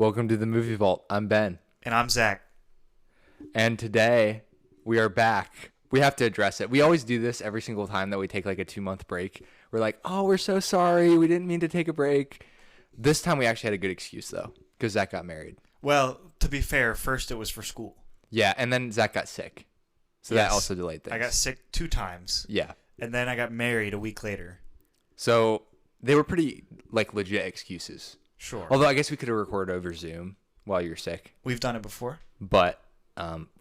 Welcome to the Movie Vault. I'm Ben. And I'm Zach. And today we are back. We have to address it. We always do this every single time that we take like a 2-month break. We're like, oh, we're so sorry. We didn't mean to take a break. This time we actually had a good excuse though, because Zach got married. Well, to be fair, first it was for school. Yeah, and then Zach got sick. So that also delayed things. I got sick 2 times. Yeah. And then I got married a week later. So they were pretty like legit excuses. Sure. Although I guess we could have recorded over Zoom while you're sick. We've done it before. But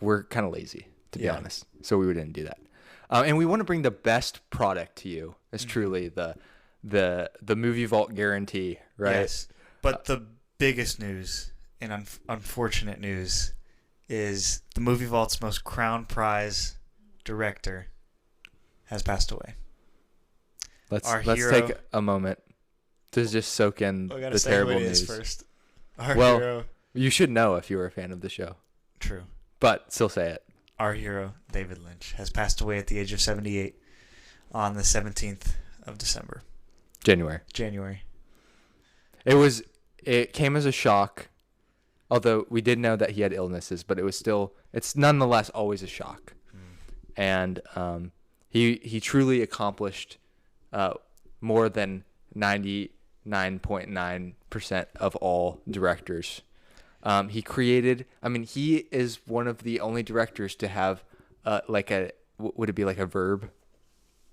we're kind of lazy, to be honest. So we didn't do that. And we want to bring the best product to you. It's truly the Movie Vault guarantee, right? Yes. But the biggest news and unfortunate news is the Movie Vault's most crown prize director has passed away. Let's take a moment to just soak in the terrible news. First. Hero. You should know if you were a fan of the show. True. But still say it. Our hero, David Lynch, has passed away at the age of 78 on the 17th of December. January. It came as a shock, although we did know that he had illnesses, but it's nonetheless always a shock. And he truly accomplished more than 99.9% of all directors. He is one of the only directors to have would it be like a verb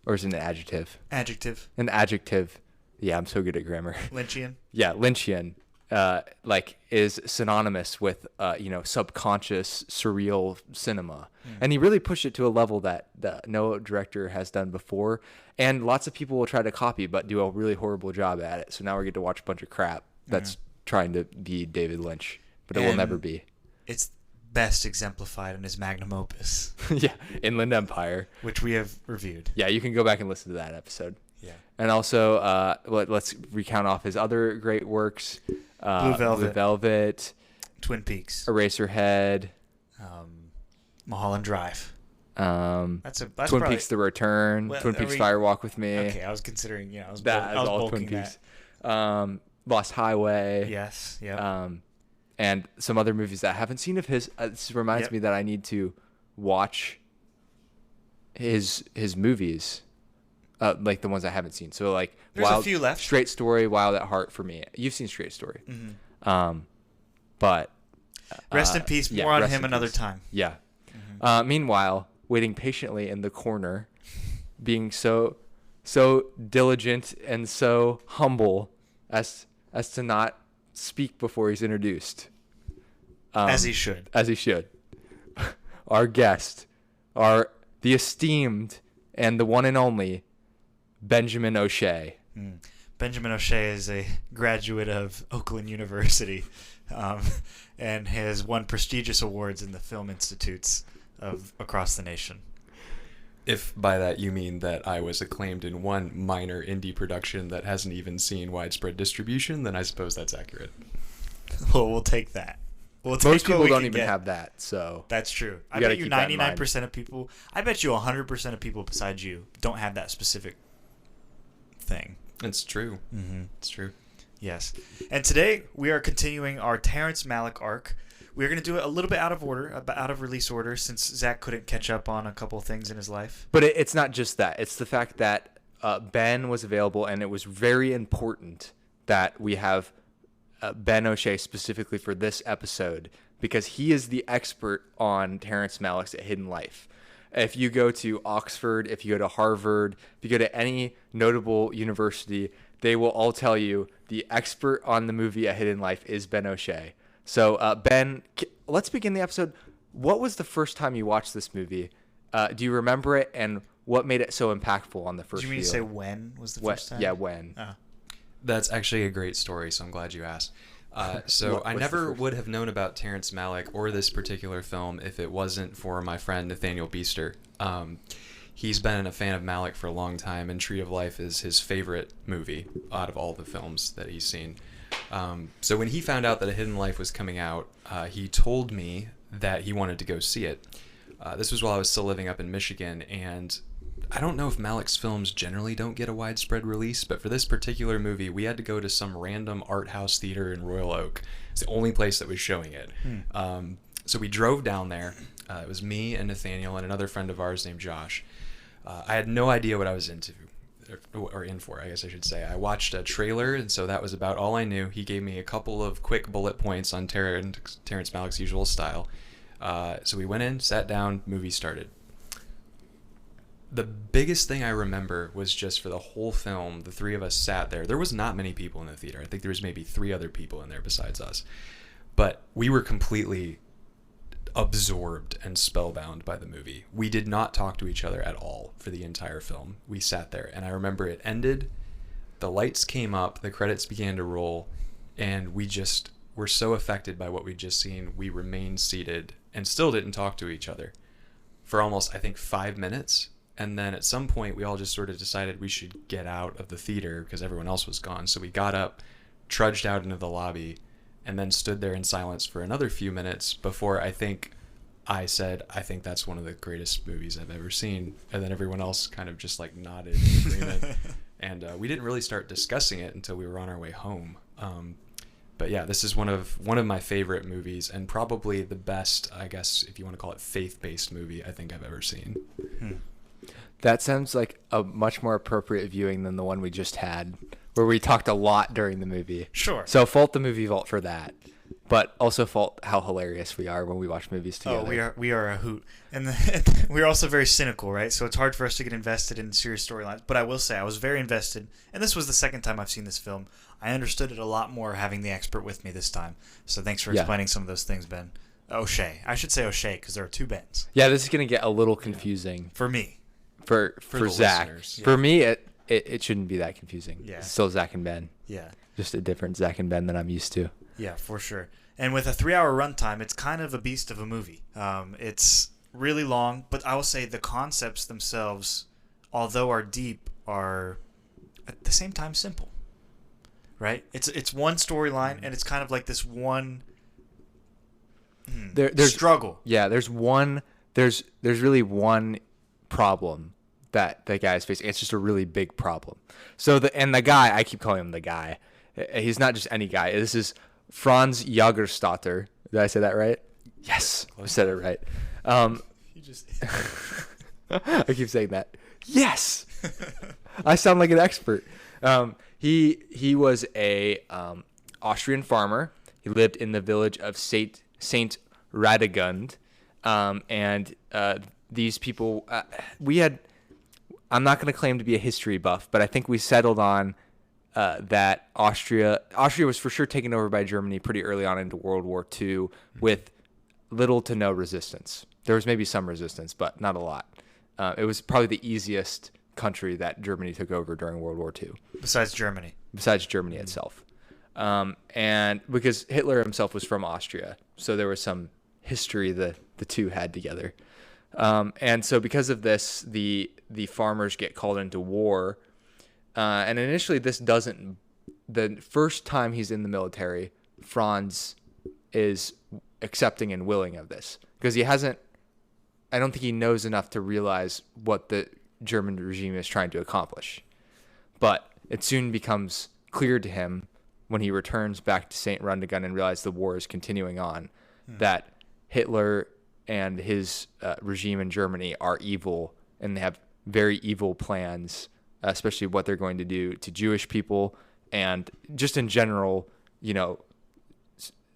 or is it an adjective? Adjective. An adjective. Yeah, I'm so good at grammar. Lynchian. Yeah, Lynchian. Is synonymous with subconscious surreal cinema. And he really pushed it to a level that no director has done before, and lots of people will try to copy but do a really horrible job at it. So now we get to watch a bunch of crap that's trying to be David Lynch, but it will never be. It's best exemplified in his magnum opus. Yeah, Inland Empire, which we have reviewed. Yeah, you can go back and listen to that episode. Yeah. And also let's recount off his other great works. Blue Velvet, Twin Peaks, Eraserhead, Mulholland Drive. That's Twin Peaks: The Return, Twin Peaks: Fire Walk with Me. Okay, I was considering. Yeah, I was all Twin Peaks. Lost Highway. Yes. Yeah. And some other movies that I haven't seen of his. This reminds me that I need to watch his movies. Like the ones I haven't seen. So like there's a few left. Straight Story, Wild at Heart for me. You've seen Straight Story. Mm-hmm. But rest in peace. More on him another time. Yeah. Mm-hmm. Meanwhile, waiting patiently in the corner, being so diligent and so humble as to not speak before he's introduced. As he should. Our guest, the esteemed and the one and only Benjamin O'Shea. Benjamin O'Shea is a graduate of Oakland University and has won prestigious awards in the film institutes of across the nation. If by that you mean that I was acclaimed in one minor indie production that hasn't even seen widespread distribution, then I suppose that's accurate. Well, we'll take that. Most people don't even have that, so that's true. I bet you 99% of people. I bet you 100% of people besides you don't have that specific thing. It's true. Mm-hmm. It's true. Yes. And today we are continuing our Terrence Malick arc. We're going to do it a little bit out of order, out of release order, since Zach couldn't catch up on a couple of things in his life. But it's not just that. It's the fact that Ben was available, and it was very important that we have Ben O'Shea specifically for this episode because he is the expert on Terrence Malick's A Hidden Life. If you go to Oxford, if you go to Harvard, if you go to any notable university, they will all tell you the expert on the movie A Hidden Life is Ben O'Shea. So Ben, let's begin the episode. What was the first time you watched this movie? Do you remember it, and what made it so impactful on the first view? Do you mean to say when was the first time? Yeah, when. Oh. That's actually a great story, so I'm glad you asked. So I never would have known about Terrence Malick or this particular film if it wasn't for my friend Nathaniel Beester. He's been a fan of Malick for a long time, and Tree of Life is his favorite movie out of all the films that he's seen. So when he found out that A Hidden Life was coming out, he told me that he wanted to go see it. This was while I was still living up in Michigan, and I don't know if Malick's films generally don't get a widespread release, but for this particular movie, we had to go to some random art house theater in Royal Oak. It's the only place that was showing it. So we drove down there. It was me and Nathaniel and another friend of ours named Josh. I had no idea what I was into, or in for, I guess I should say. I watched a trailer, and so that was about all I knew. He gave me a couple of quick bullet points on Terrence Malick's usual style. So we went in, sat down, movie started. The biggest thing I remember was just for the whole film, the three of us sat there. There was not many people in the theater. I think there was maybe 3 other people in there besides us. But we were completely absorbed and spellbound by the movie. We did not talk to each other at all for the entire film. We sat there, and I remember it ended, the lights came up, the credits began to roll, and we just were so affected by what we'd just seen, we remained seated and still didn't talk to each other for almost, I think, 5 minutes. And then at some point, we all just sort of decided we should get out of the theater because everyone else was gone. So we got up, trudged out into the lobby, and then stood there in silence for another few minutes before I think I said, I think that's one of the greatest movies I've ever seen. And then everyone else kind of just like nodded in agreement. And we didn't really start discussing it until we were on our way home. But yeah, this is one of my favorite movies, and probably the best, I guess, if you want to call it faith-based movie I think I've ever seen. That sounds like a much more appropriate viewing than the one we just had, where we talked a lot during the movie. Sure. So fault the Movie Vault for that, but also fault how hilarious we are when we watch movies together. Oh, we are a hoot, and we're also very cynical, right? So it's hard for us to get invested in serious storylines. But I will say I was very invested, and this was the second time I've seen this film. I understood it a lot more having the expert with me this time. So thanks for explaining some of those things, Ben. O'Shea. I should say O'Shea because there are 2 Bens. Yeah, this is gonna get a little confusing For me. For Zach. Listeners. For me, it shouldn't be that confusing. Yeah. It's still Zach and Ben. Yeah. Just a different Zach and Ben than I'm used to. Yeah, for sure. And with a 3-hour runtime, it's kind of a beast of a movie. It's really long, but I will say the concepts themselves, although are deep, are at the same time simple. Right? It's one storyline, and it's kind of like this one there's struggle. Yeah, there's really one problem that the guy is facing. It's just a really big problem. So the guy, I keep calling him the guy. He's not just any guy. This is Franz Jägerstätter. Did I say that right? Yes, I said it right. You just I keep saying that. Yes, I sound like an expert. He was a Austrian farmer. He lived in the village of Saint Radegund, and these people I'm not going to claim to be a history buff, but I think we settled on that Austria was for sure taken over by Germany pretty early on into World War II with little to no resistance. There was maybe some resistance, but not a lot. It was probably the easiest country that Germany took over during World War II. Besides Germany itself. And because Hitler himself was from Austria, so there was some history the two had together. And so because of this, the farmers get called into war. And initially the first time he's in the military, Franz is accepting and willing of this because I don't think he knows enough to realize what the German regime is trying to accomplish. But it soon becomes clear to him when he returns back to St. Rundegun and realizes the war is continuing on, that Hitler and his regime in Germany are evil, and they have very evil plans, especially what they're going to do to Jewish people and just in general,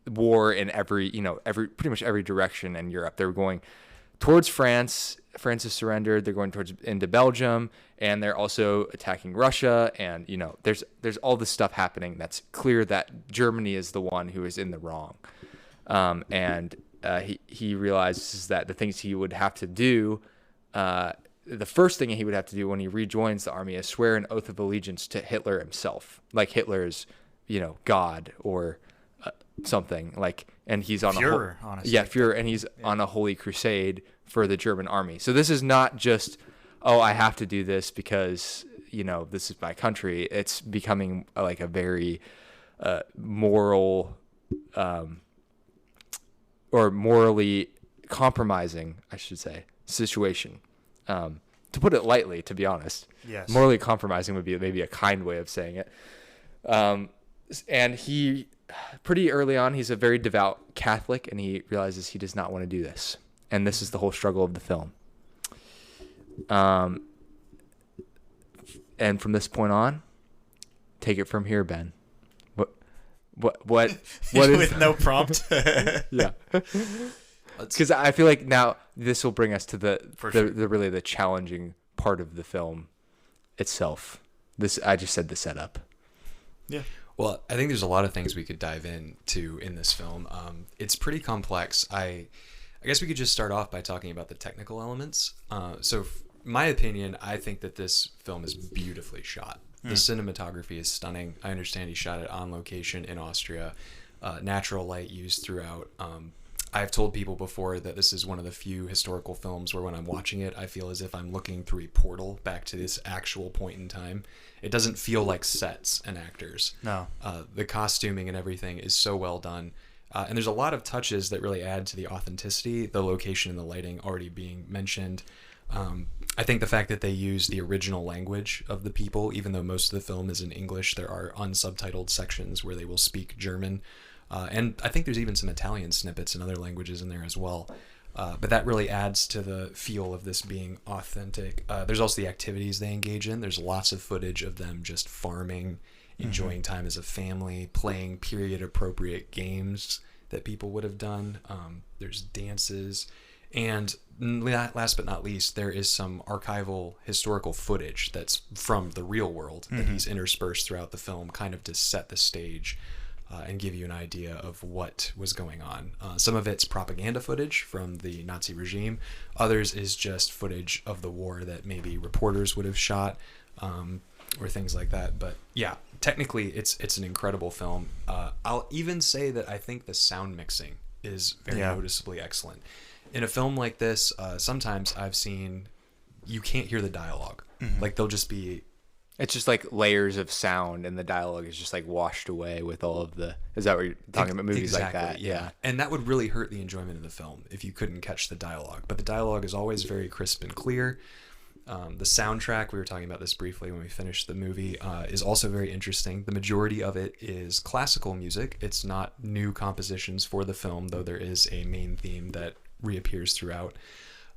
war in pretty much every direction in Europe. They're going towards France. France has surrendered. They're going into Belgium, and they're also attacking Russia. And there's all this stuff happening. That's clear that Germany is the one who is in the wrong. And he realizes that the things he would have to do, the first thing he would have to do when he rejoins the army is swear an oath of allegiance to Hitler himself, like Hitler's, God or something like. And he's on Führer, honestly. Yeah, Führer, and he's on a holy crusade for the German army. So this is not just, I have to do this because this is my country. It's becoming like a very moral or morally compromising, I should say, situation. to put it lightly, to be honest. Yes. Morally compromising would be maybe a kind way of saying it. And he, pretty early on, he's a very devout Catholic, and he realizes he does not want to do this. And this is the whole struggle of the film. And from this point on, take it from here, Ben. What is with no prompt? Yeah. Because I feel like now this will bring us to the really the challenging part of the film itself. I just said the setup. Yeah. Well, I think there's a lot of things we could dive into in this film. It's pretty complex. I guess we could just start off by talking about the technical elements. My opinion, I think that this film is beautifully shot. The cinematography is stunning. I understand he shot it on location in Austria. Natural light used throughout. I've told people before that this is one of the few historical films where when I'm watching it, I feel as if I'm looking through a portal back to this actual point in time. It doesn't feel like sets and actors. No. The costuming and everything is so well done. And there's a lot of touches that really add to the authenticity, the location and the lighting already being mentioned. I think the fact that they use the original language of the people, even though most of the film is in English, there are unsubtitled sections where they will speak German. And I think there's even some Italian snippets and other languages in there as well. But that really adds to the feel of this being authentic. There's also the activities they engage in. There's lots of footage of them just farming, enjoying time as a family, playing period-appropriate games that people would have done. There's dances. And last but not least, there is some archival historical footage that's from the real world that he's interspersed throughout the film, kind of to set the stage and give you an idea of what was going on. Some of it's propaganda footage from the Nazi regime. Others is just footage of the war that maybe reporters would have shot or things like that. But yeah, technically it's an incredible film. I'll even say that I think the sound mixing is very noticeably excellent. In a film like this, sometimes I've seen you can't hear the dialogue. Like they'll just be... It's just like layers of sound, and the dialogue is just like washed away with all of the... Is that what you're talking about? Movies exactly, like that? Yeah. And that would really hurt the enjoyment of the film if you couldn't catch the dialogue. But the dialogue is always very crisp and clear. The soundtrack, we were talking about this briefly when we finished the movie, is also very interesting. The majority of it is classical music. It's not new compositions for the film, though there is a main theme that reappears throughout.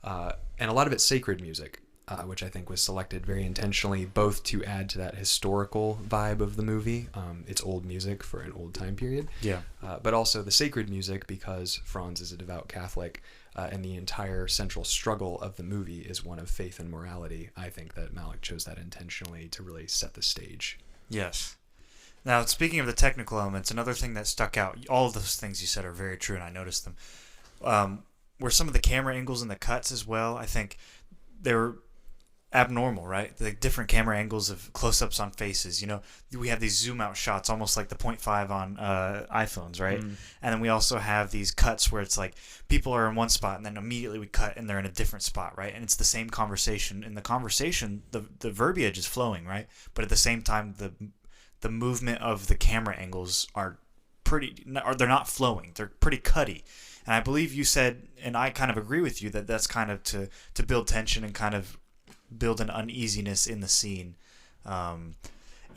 And a lot of it's sacred music, which I think was selected very intentionally, both to add to that historical vibe of the movie. It's old music for an old time period. Yeah. But also the sacred music because Franz is a devout Catholic, and the entire central struggle of the movie is one of faith and morality. I think that Malick chose that intentionally to really set the stage. Yes. Now, speaking of the technical elements, another thing that stuck out, all of those things you said are very true, and I noticed them, were some of the camera angles and the cuts as well. I think they were abnormal, right? The different camera angles of close-ups on faces. You know, we have these zoom-out shots, almost like the 0.5 on iPhones, right? And then we also have these cuts where it's like people are in one spot, and then immediately we cut, and they're in a different spot, right? And it's the same conversation. In the conversation, the verbiage is flowing, right? But at the same time, the movement of the camera angles are they're not flowing. They're pretty cutty. And I believe you said, and I kind of agree with you, that that's kind of to build tension and kind of build an uneasiness in the scene. And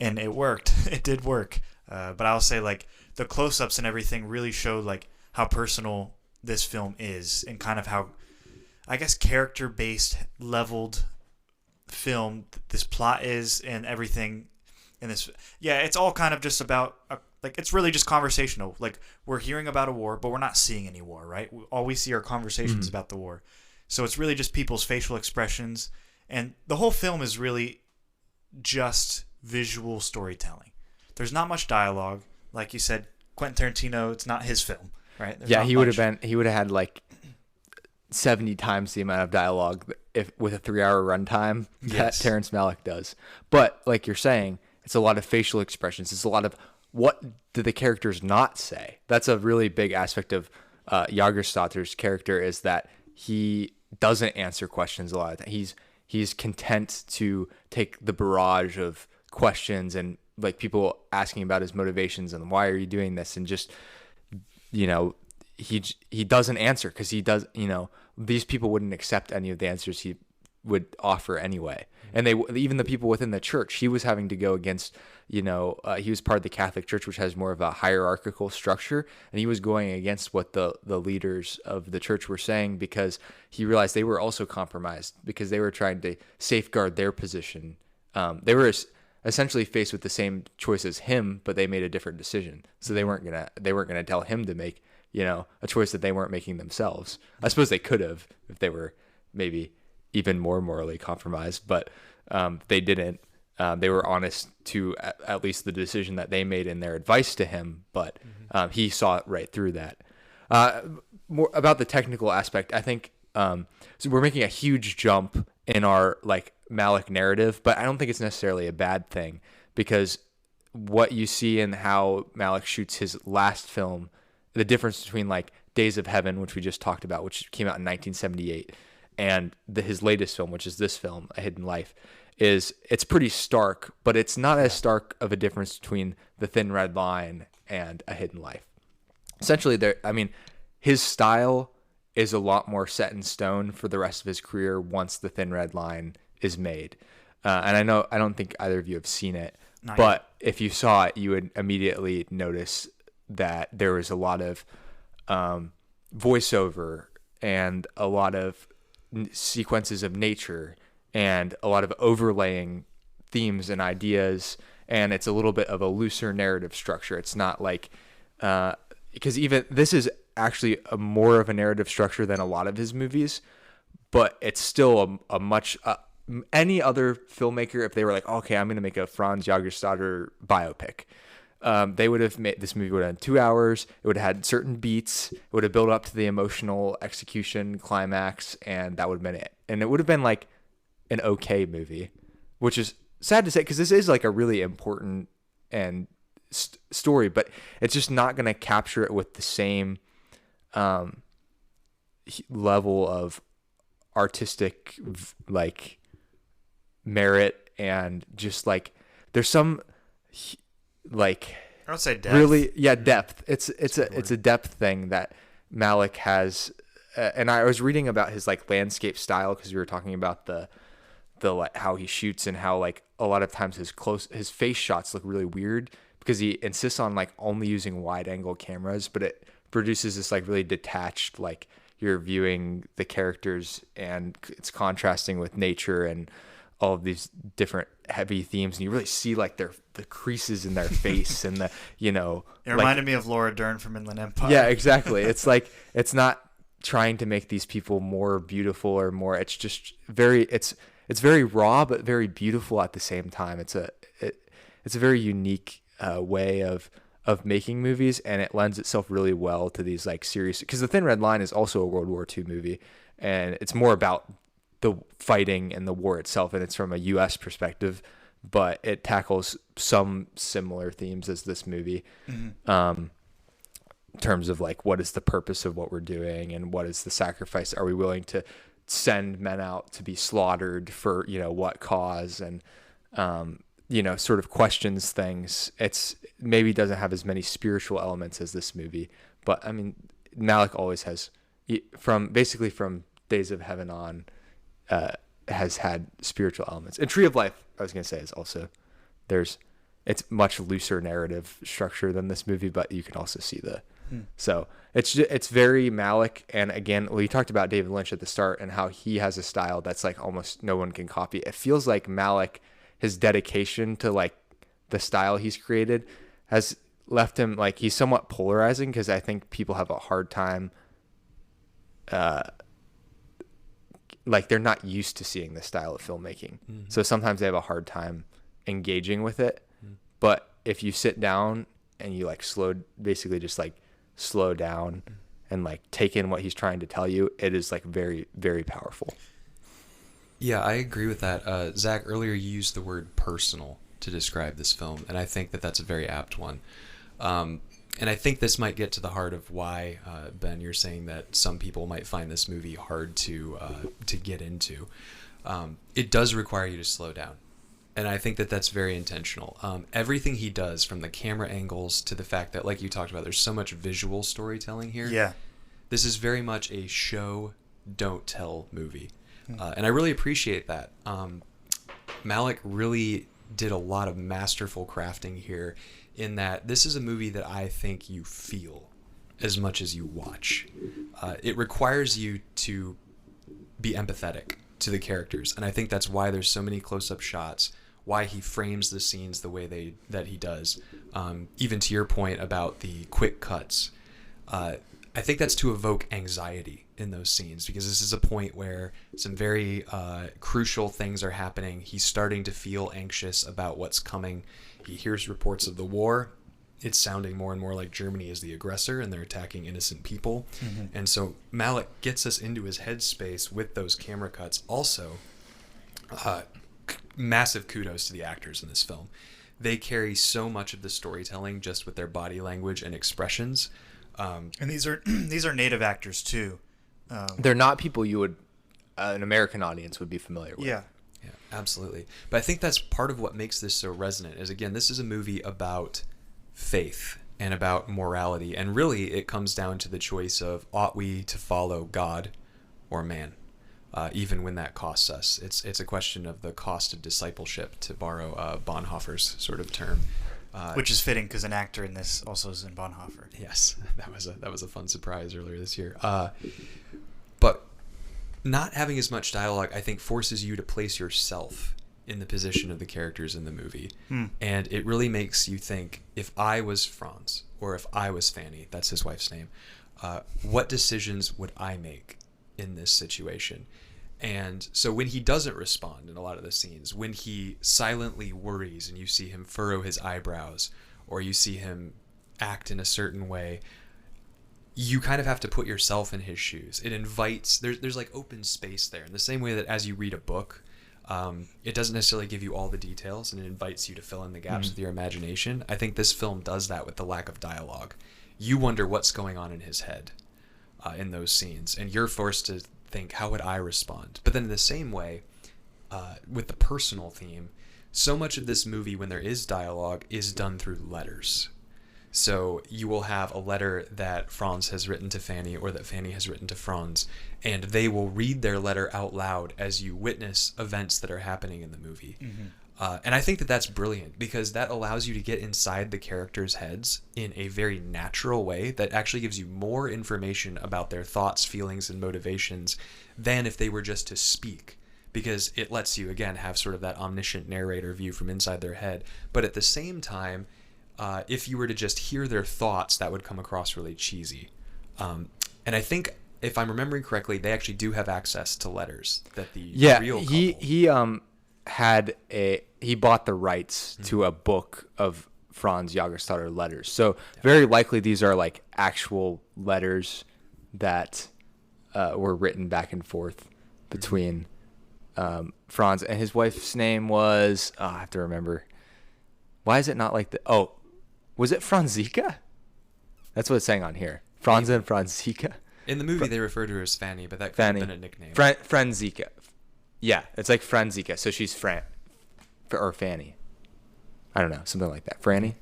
it worked. It did work. But I'll say, like, the close-ups and everything really showed, like, how personal this film is and kind of how, I guess, character-based, leveled film this plot is and everything in this. Yeah, it's all kind of just about... it's really just conversational. Like, we're hearing about a war, but we're not seeing any war, right? All we see are conversations about the war. So it's really just people's facial expressions. And the whole film is really just visual storytelling. There's not much dialogue. Like you said, Quentin Tarantino, it's not his film, right? There's he would have had like 70 times the amount of dialogue with a 3-hour runtime that Terrence Malick does. But like you're saying, it's a lot of facial expressions. It's a lot of what do the characters not say? That's a really big aspect of Jägerstätter's character, is that he doesn't answer questions a lot of times. He's content to take the barrage of questions and like people asking about his motivations and why are you doing this, and just, you know, he doesn't answer because he does, you know, these people wouldn't accept any of the answers he would offer anyway. And even the people within the church, he was having to go against, he was part of the Catholic Church, which has more of a hierarchical structure, and he was going against what the leaders of the church were saying, because he realized they were also compromised because they were trying to safeguard their position. They were essentially faced with the same choice as him, but they made a different decision. So they weren't gonna tell him to make a choice that they weren't making themselves. I suppose they could have if they were maybe even more morally compromised, but they didn't. They were honest to at least the decision that they made in their advice to him, but he saw it right through that. More about the technical aspect, I think. So we're making a huge jump in our Malick narrative, but I don't think it's necessarily a bad thing, because what you see in how Malick shoots his last film, the difference between Days of Heaven, which we just talked about, which came out in 1978, and his latest film, which is this film, A Hidden Life, it's pretty stark, but it's not as stark of a difference between The Thin Red Line and A Hidden Life. Essentially, his style is a lot more set in stone for the rest of his career once The Thin Red Line is made. And I don't think either of you have seen it, but if you saw it, you would immediately notice that there was a lot of voiceover and a lot of sequences of nature and a lot of overlaying themes and ideas, and it's a little bit of a looser narrative structure. It's not because even this is actually more of a narrative structure than a lot of his movies, but it's still a much any other filmmaker, if they were okay, I'm going to make a Franz Jägerstätter biopic, they would have made this movie would have had 2 hours. It would have had certain beats. It would have built up to the emotional execution climax, and that would have been it. And it would have been an okay movie, which is sad to say because this is a really important and story, but it's just not going to capture it with the same level of artistic merit, and just there's some I would say depth. Really, yeah, depth. It's a depth thing that Malick has, and I was reading about his landscape style, because we were talking about the how he shoots, and how a lot of times his face shots look really weird because he insists on only using wide angle cameras, but it produces this really detached, you're viewing the characters and it's contrasting with nature and all of these different heavy themes, and you really see the creases in their face and the it reminded me of Laura Dern from Inland Empire. Yeah, exactly. It's it's not trying to make these people more beautiful or more, it's just it's very raw but very beautiful at the same time. It's a very unique way of making movies, and it lends itself really well to these serious, because The Thin Red Line is also a World War II movie, and it's more about the fighting and the war itself, and it's from a U.S. perspective, but it tackles some similar themes as this movie, in terms of what is the purpose of what we're doing, and what is the sacrifice? Are we willing to send men out to be slaughtered for what cause? And sort of questions things. It's maybe doesn't have as many spiritual elements as this movie, but Malick always has, from Days of Heaven on, has had spiritual elements. And Tree of Life, I was going to say, is also, it's much looser narrative structure than this movie, but you can also see so it's very Malick. And again, you talked about David Lynch at the start and how he has a style that's almost no one can copy. It feels like Malick, his dedication to the style he's created has left him he's somewhat polarizing, because I think people have a hard time they're not used to seeing this style of filmmaking. So sometimes they have a hard time engaging with it. But if you sit down and you slow down and take in what he's trying to tell you, it is very, very powerful. Yeah, I agree with that. Zach, earlier you used the word personal to describe this film, and I think that that's a very apt one. And I think this might get to the heart of why, Ben, you're saying that some people might find this movie hard to get into. It does require you to slow down, and I think that that's very intentional. Everything he does, from the camera angles to the fact that, like you talked about, there's so much visual storytelling here. Yeah. This is very much a show, don't tell movie. And I really appreciate that. Malick really did a lot of masterful crafting here, in that this is a movie that I think you feel as much as you watch. It requires you to be empathetic to the characters, and I think that's why there's so many close-up shots, why he frames the scenes the way that he does. Even to your point about the quick cuts, I think that's to evoke anxiety in those scenes, because this is a point where some very crucial things are happening. He's starting to feel anxious about what's coming. He hears reports of the war. It's sounding more and more like Germany is the aggressor and they're attacking innocent people. Mm-hmm. And so Malick gets us into his headspace with those camera cuts. Also, massive kudos to the actors in this film. They carry so much of the storytelling just with their body language and expressions. And these are native actors too. They're not people you would an American audience would be familiar with. Yeah, absolutely. But I think that's part of what makes this so resonant. Is, again, this is a movie about faith and about morality, and really it comes down to the choice of, ought we to follow God or man, even when that costs us. It's a question of the cost of discipleship, to borrow Bonhoeffer's sort of term. Which is fitting, because an actor in this also is in Bonhoeffer. Yes, that was a fun surprise earlier this year. But not having as much dialogue, I think, forces you to place yourself in the position of the characters in the movie. And it really makes you think, if I was Franz, or if I was Fanny, that's his wife's name, what decisions would I make in this situation? And so when he doesn't respond in a lot of the scenes, when he silently worries and you see him furrow his eyebrows, or you see him act in a certain way, you kind of have to put yourself in his shoes. It invites, there's like open space there, in the same way that as you read a book, it doesn't necessarily give you all the details, and it invites you to fill in the gaps with your imagination. I think this film does that with the lack of dialogue. You wonder what's going on in his head in those scenes, and you're forced to think, how would I respond? But then in the same way, with the personal theme, so much of this movie, when there is dialogue, is done through letters. So you will have a letter that Franz has written to Fanny, or that Fanny has written to Franz, and they will read their letter out loud as you witness events that are happening in the movie. And I think that that's brilliant, because that allows you to get inside the characters' heads in a very natural way that actually gives you more information about their thoughts, feelings, and motivations than if they were just to speak, because it lets you, again, have sort of that omniscient narrator view from inside their head. But at the same time, if you were to just hear their thoughts, that would come across really cheesy. And I think, if I'm remembering correctly, they actually do have access to letters that the real couple... he bought the rights to a book of Franz Jägerstätter letters. So very likely these are like actual letters that were written back and forth between Franz, and his wife's name was, I have to remember. Why is it not like was it Franziska? That's what it's saying on here. Franz and Franziska. In the movie, they refer to her as Fanny, but that could have been a nickname. Franziska. Yeah, it's like Franziska. So she's or Fanny. I don't know, something like that. Fanny?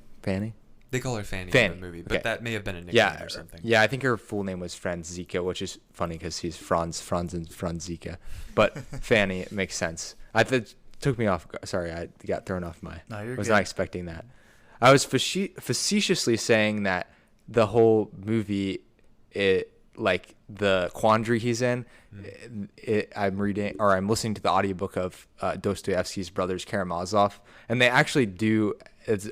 They call her Fanny in the movie, but that may have been a nickname or something. Yeah, I think her full name was Franziska, which is funny because he's Franz and Franziska. But Fanny, it makes sense. It took me off. Sorry, I got thrown off I was not expecting that. I was facetiously saying that the whole movie, like the quandary he's in, I'm listening to the audiobook of Dostoevsky's Brothers Karamazov, and they actually do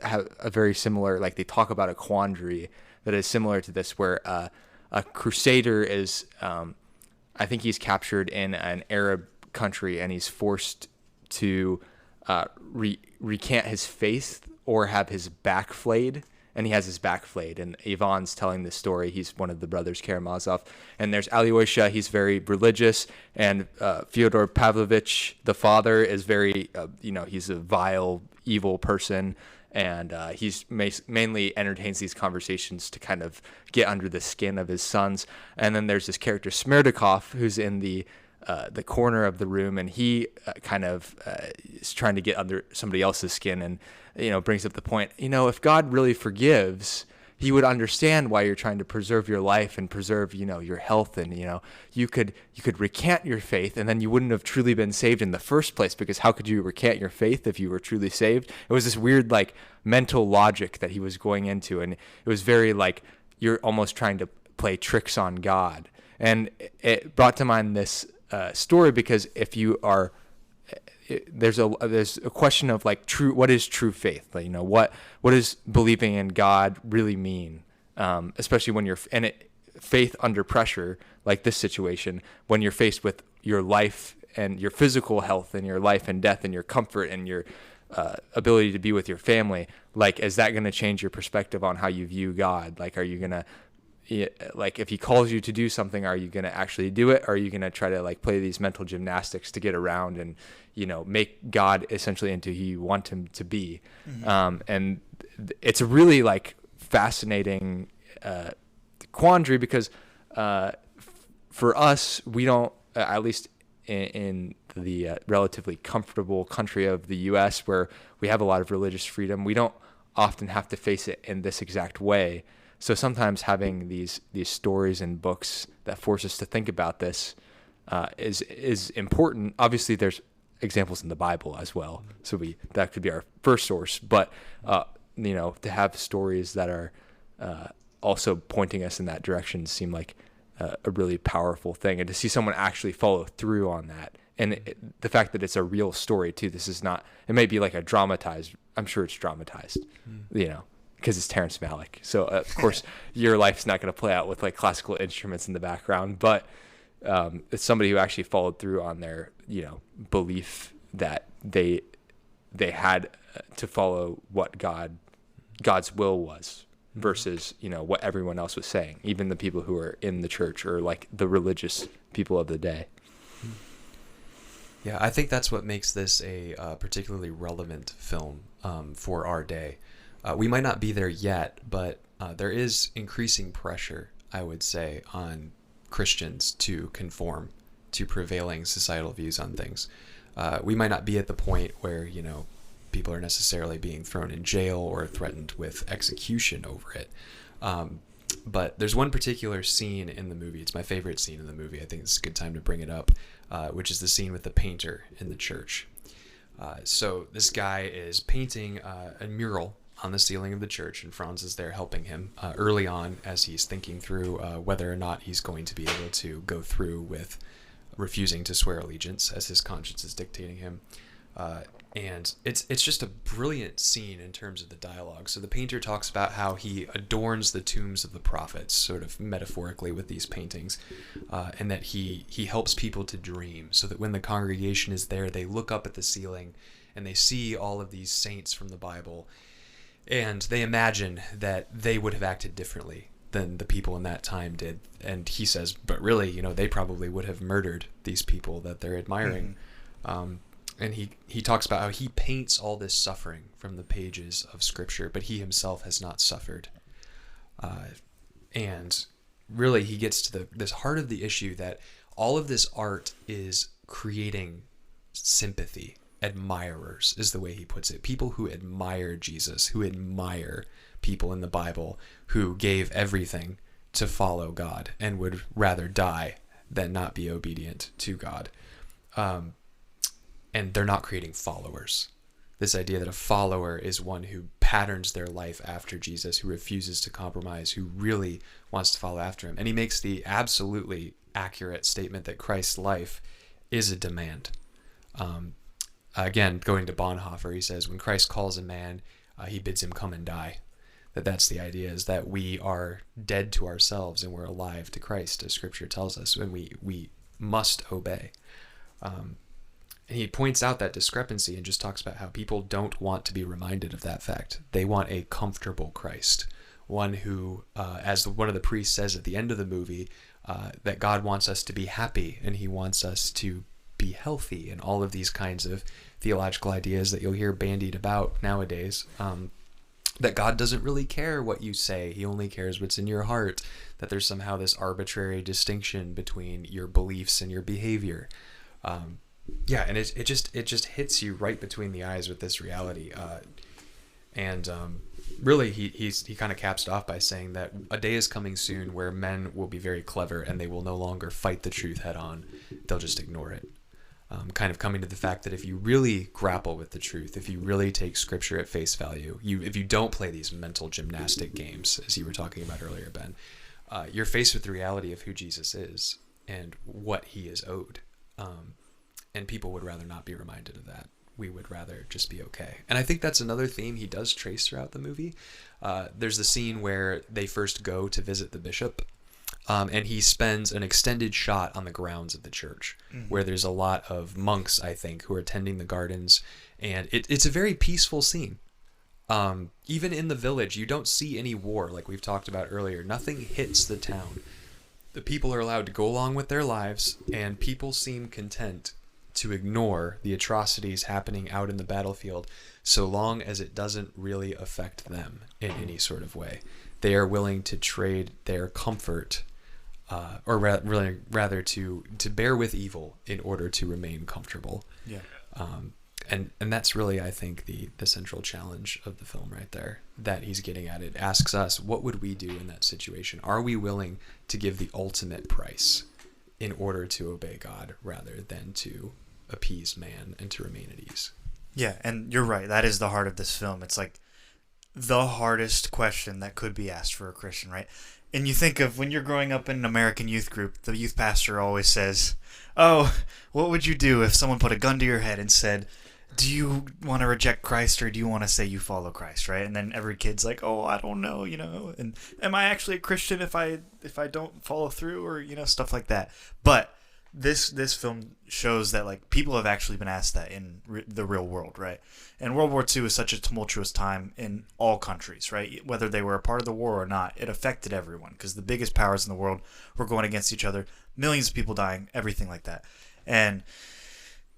have a very similar, like, they talk about a quandary that is similar to this, where a crusader is, I think he's captured in an Arab country, and he's forced to recant his faith or have his back flayed. And he has his back flayed, and Ivan's telling this story. He's one of the brothers Karamazov, and there's Alyosha. He's very religious, and Fyodor Pavlovich, the father, is very, he's a vile, evil person, and he's mainly entertains these conversations to kind of get under the skin of his sons. And then there's this character Smerdakov, who's in the corner of the room, and he kind of is trying to get under somebody else's skin, and brings up the point, if God really forgives, he would understand why you're trying to preserve your life and preserve, your health. And, you could recant your faith, and then you wouldn't have truly been saved in the first place, because how could you recant your faith if you were truly saved? It was this weird, mental logic that he was going into. And it was very you're almost trying to play tricks on God. And it brought to mind this story, because if you are, there's a question of what is true faith? What does believing in God really mean? Especially when faith under pressure, like this situation, when you're faced with your life and your physical health and your life and death and your comfort and your ability to be with your family, is that going to change your perspective on how you view God? Are you going to, if he calls you to do something, are you going to actually do it? Or are you going to try to play these mental gymnastics to get around and, make God essentially into who you want him to be? Mm-hmm. And it's a really fascinating quandary, because for us, we don't, at least in the relatively comfortable country of the U.S., where we have a lot of religious freedom, we don't often have to face it in this exact way. So sometimes having these stories and books that force us to think about this is important. Obviously, there's examples in the Bible as well, so that could be our first source. But to have stories that are also pointing us in that direction seem like a really powerful thing, and to see someone actually follow through on that, and the fact that it's a real story too. This is not. It may be a dramatized. I'm sure it's dramatized. Because it's Terrence Malick. So, of course, your life's not going to play out with classical instruments in the background, but it's somebody who actually followed through on their, belief that they had to follow what God's will was, versus, what everyone else was saying, even the people who are in the church or the religious people of the day. Yeah, I think that's what makes this a particularly relevant film for our day. We might not be there yet, but there is increasing pressure, I would say, on Christians to conform to prevailing societal views on things. We might not be at the point where, people are necessarily being thrown in jail or threatened with execution over it. But there's one particular scene in the movie. It's my favorite scene in the movie. I think it's a good time to bring it up, which is the scene with the painter in the church. So this guy is painting a mural on the ceiling of the church, and Franz is there helping him early on as he's thinking through whether or not he's going to be able to go through with refusing to swear allegiance as his conscience is dictating him. And it's just a brilliant scene in terms of the dialogue. So the painter talks about how he adorns the tombs of the prophets, sort of metaphorically, with these paintings, and that he helps people to dream, so that when the congregation is there, they look up at the ceiling and they see all of these saints from the Bible, and they imagine that they would have acted differently than the people in that time did. And he says, but really, they probably would have murdered these people that they're admiring. Mm-hmm. And he talks about how he paints all this suffering from the pages of Scripture, but he himself has not suffered. And really, he gets to this heart of the issue that all of this art is creating sympathy. Admirers is the way he puts it. People who admire Jesus, who admire people in the Bible, who gave everything to follow God and would rather die than not be obedient to God. And they're not creating followers. This idea that a follower is one who patterns their life after Jesus, who refuses to compromise, who really wants to follow after him. And he makes the absolutely accurate statement that Christ's life is a demand. Again, going to Bonhoeffer, he says, when Christ calls a man, he bids him come and die. That's the idea, is that we are dead to ourselves and we're alive to Christ, as Scripture tells us, and we must obey. And he points out that discrepancy and just talks about how people don't want to be reminded of that fact. They want a comfortable Christ, one who, as one of the priests says at the end of the movie, that God wants us to be happy and he wants us to be healthy, and all of these kinds of theological ideas that you'll hear bandied about nowadays, that God doesn't really care what you say. He only cares what's in your heart, that there's somehow this arbitrary distinction between your beliefs and your behavior. And it just hits you right between the eyes with this reality. really, he kind of caps it off by saying that a day is coming soon where men will be very clever and they will no longer fight the truth head on. They'll just ignore it. Kind of coming to the fact that if you really grapple with the truth, if you really take scripture at face value, if you don't play these mental gymnastic games, as you were talking about earlier, Ben, you're faced with the reality of who Jesus is and what he is owed. And people would rather not be reminded of that. We would rather just be okay. And I think that's another theme he does trace throughout the movie. There's the scene where they first go to visit the bishop, and he spends an extended shot on the grounds of the church, where there's a lot of monks, I think, who are tending the gardens. And it's a very peaceful scene. Even in the village, you don't see any war like we've talked about earlier. Nothing hits the town. The people are allowed to go along with their lives, and people seem content to ignore the atrocities happening out in the battlefield so long as it doesn't really affect them in any sort of way. They are willing to trade their comfort, or rather to bear with evil in order to remain comfortable. Yeah. And that's really, I think, the central challenge of the film right there that he's getting at. It asks us, what would we do in that situation? Are we willing to give the ultimate price in order to obey God rather than to appease man and to remain at ease? Yeah, and you're right. That is the heart of this film. It's like the hardest question that could be asked for a Christian, right? And you think of when you're growing up in an American youth group, the youth pastor always says, "Oh, what would you do if someone put a gun to your head and said, do you want to reject Christ or do you want to say you follow Christ?" Right? And then every kid's like, "Oh, I don't know, and am I actually a Christian if I don't follow through?" Or stuff like that. But this film shows that like people have actually been asked that in the real world, right? And World War II is such a tumultuous time in all countries, right? Whether they were a part of the war or not, it affected everyone because the biggest powers in the world were going against each other, millions of people dying, everything like that. And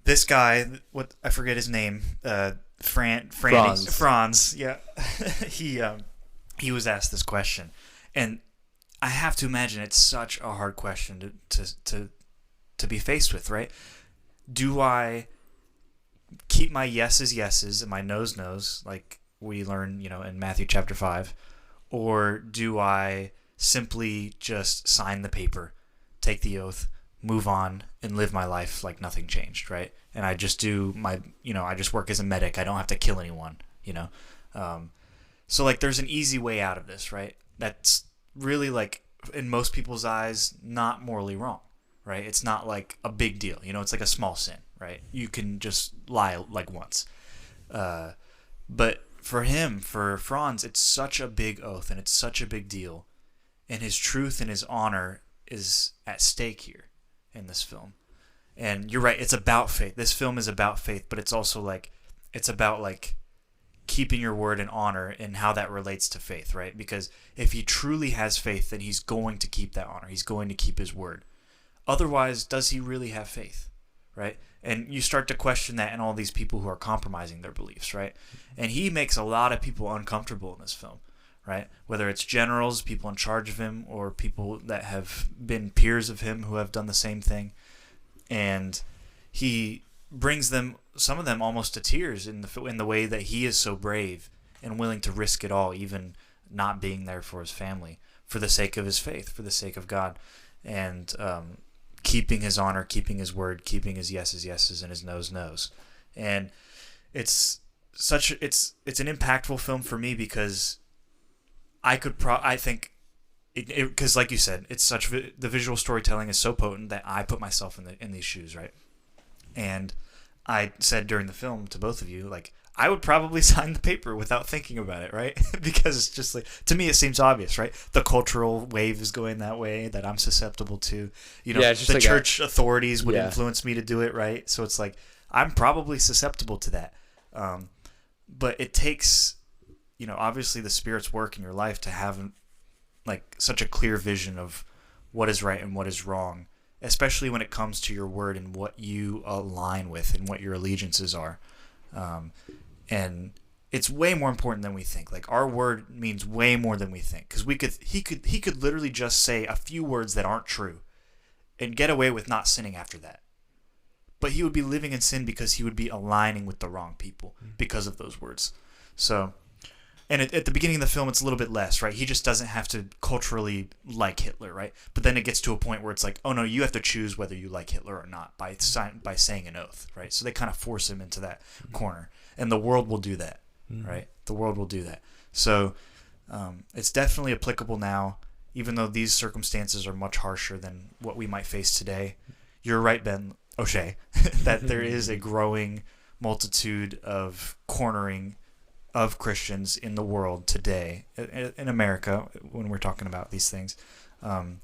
this guy, what I forget his name, Franz, yeah, he was asked this question, and I have to imagine it's such a hard question to be faced with, right? Do I keep my yeses yeses and my noes, like we learn, in Matthew chapter 5, or do I simply just sign the paper, take the oath, move on, and live my life like nothing changed, right? And I just do my, I just work as a medic. I don't have to kill anyone, So like there's an easy way out of this, right? That's really like in most people's eyes not morally wrong, right? It's not like a big deal, it's like a small sin, right? You can just lie like once. But for Franz, it's such a big oath and it's such a big deal. And his truth and his honor is at stake here in this film. And you're right, it's about faith. This film is about faith, but it's also like, it's about like keeping your word and honor and how that relates to faith, right? Because if he truly has faith, then he's going to keep that honor. He's going to keep his word. Otherwise, does he really have faith, right? And you start to question that in all these people who are compromising their beliefs, right? And he makes a lot of people uncomfortable in this film, right? Whether it's generals, people in charge of him, or people that have been peers of him who have done the same thing. And he brings them, some of them almost to tears in the way that he is so brave and willing to risk it all, even not being there for his family, for the sake of his faith, for the sake of God, and keeping his honor, keeping his word, keeping his yeses yeses and his noes. And it's an impactful film for me because I think because like you said, it's the visual storytelling is so potent that I put myself in these shoes, right? And I said during the film to both of you, like, I would probably sign the paper without thinking about it, right? Because it's just like, to me, it seems obvious, right? The cultural wave is going that way that I'm susceptible to. The like church authorities would influence me to do it, right? So it's like, I'm probably susceptible to that. But it takes, obviously the Spirit's work in your life to have like such a clear vision of what is right and what is wrong, especially when it comes to your word and what you align with and what your allegiances are. And it's way more important than we think. Like, our word means way more than we think, because he could literally just say a few words that aren't true and get away with not sinning after that. But he would be living in sin because he would be aligning with the wrong people because of those words. So And at the beginning of the film, it's a little bit less, right? He just doesn't have to culturally like Hitler, right? But then it gets to a point where it's like, oh no, you have to choose whether you like Hitler or not by saying an oath, right? So they kind of force him into that corner, and the world will do that, right? The world will do that. So it's definitely applicable now, even though these circumstances are much harsher than what we might face today. You're right, Ben O'Shea, that there is a growing multitude of cornering of Christians in the world today, in America, when we're talking about these things. And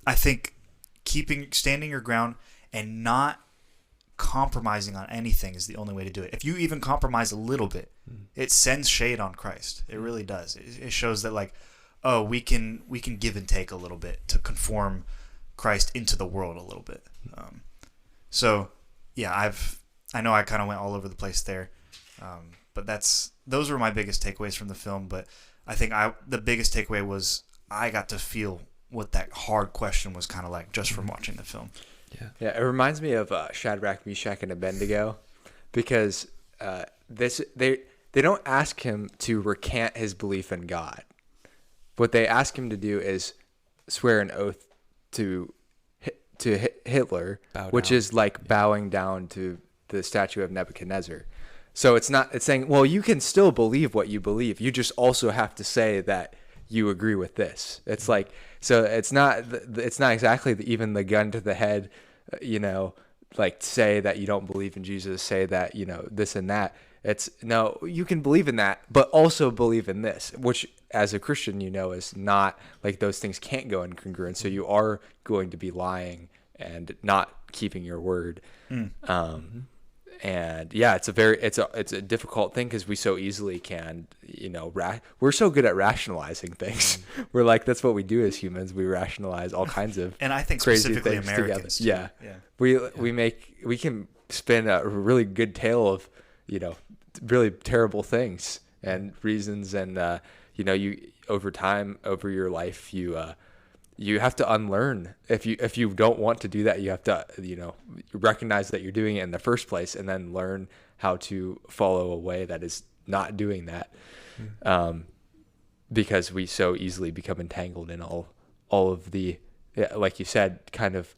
I think standing your ground and not compromising on anything is the only way to do it. If you even compromise a little bit, it sends shade on Christ. It really does. It shows that, like, oh, we can give and take a little bit to conform Christ into the world a little bit. So yeah, I know I kind of went all over the place there, but those were my biggest takeaways from the film. But I think the biggest takeaway was I got to feel what that hard question was kind of like just from watching the film. Yeah, it reminds me of Shadrach, Meshach, and Abednego, because they don't ask him to recant his belief in God. What they ask him to do is swear an oath to Hitler, which is like bowing down to the statue of Nebuchadnezzar. So it's saying, well, you can still believe what you believe. You just also have to say that you agree with this. It's like, so it's not exactly even the gun to the head, like say that you don't believe in Jesus, say that, this and that. It's no, you can believe in that, but also believe in this, which as a Christian, is not like those things can't go in congruence. So you are going to be lying and not keeping your word. And yeah, it's a difficult thing because we so easily can, we're so good at rationalizing things. We're like, that's what we do as humans. We rationalize all kinds of and I think crazy specifically things Americans together. Yeah. We can spin a really good tale of, really terrible things and reasons. And, you over time, over your life, you have to unlearn. If you don't want to do that, you have to, recognize that you're doing it in the first place and then learn how to follow a way that is not doing that. Because we so easily become entangled in all of the, like you said, kind of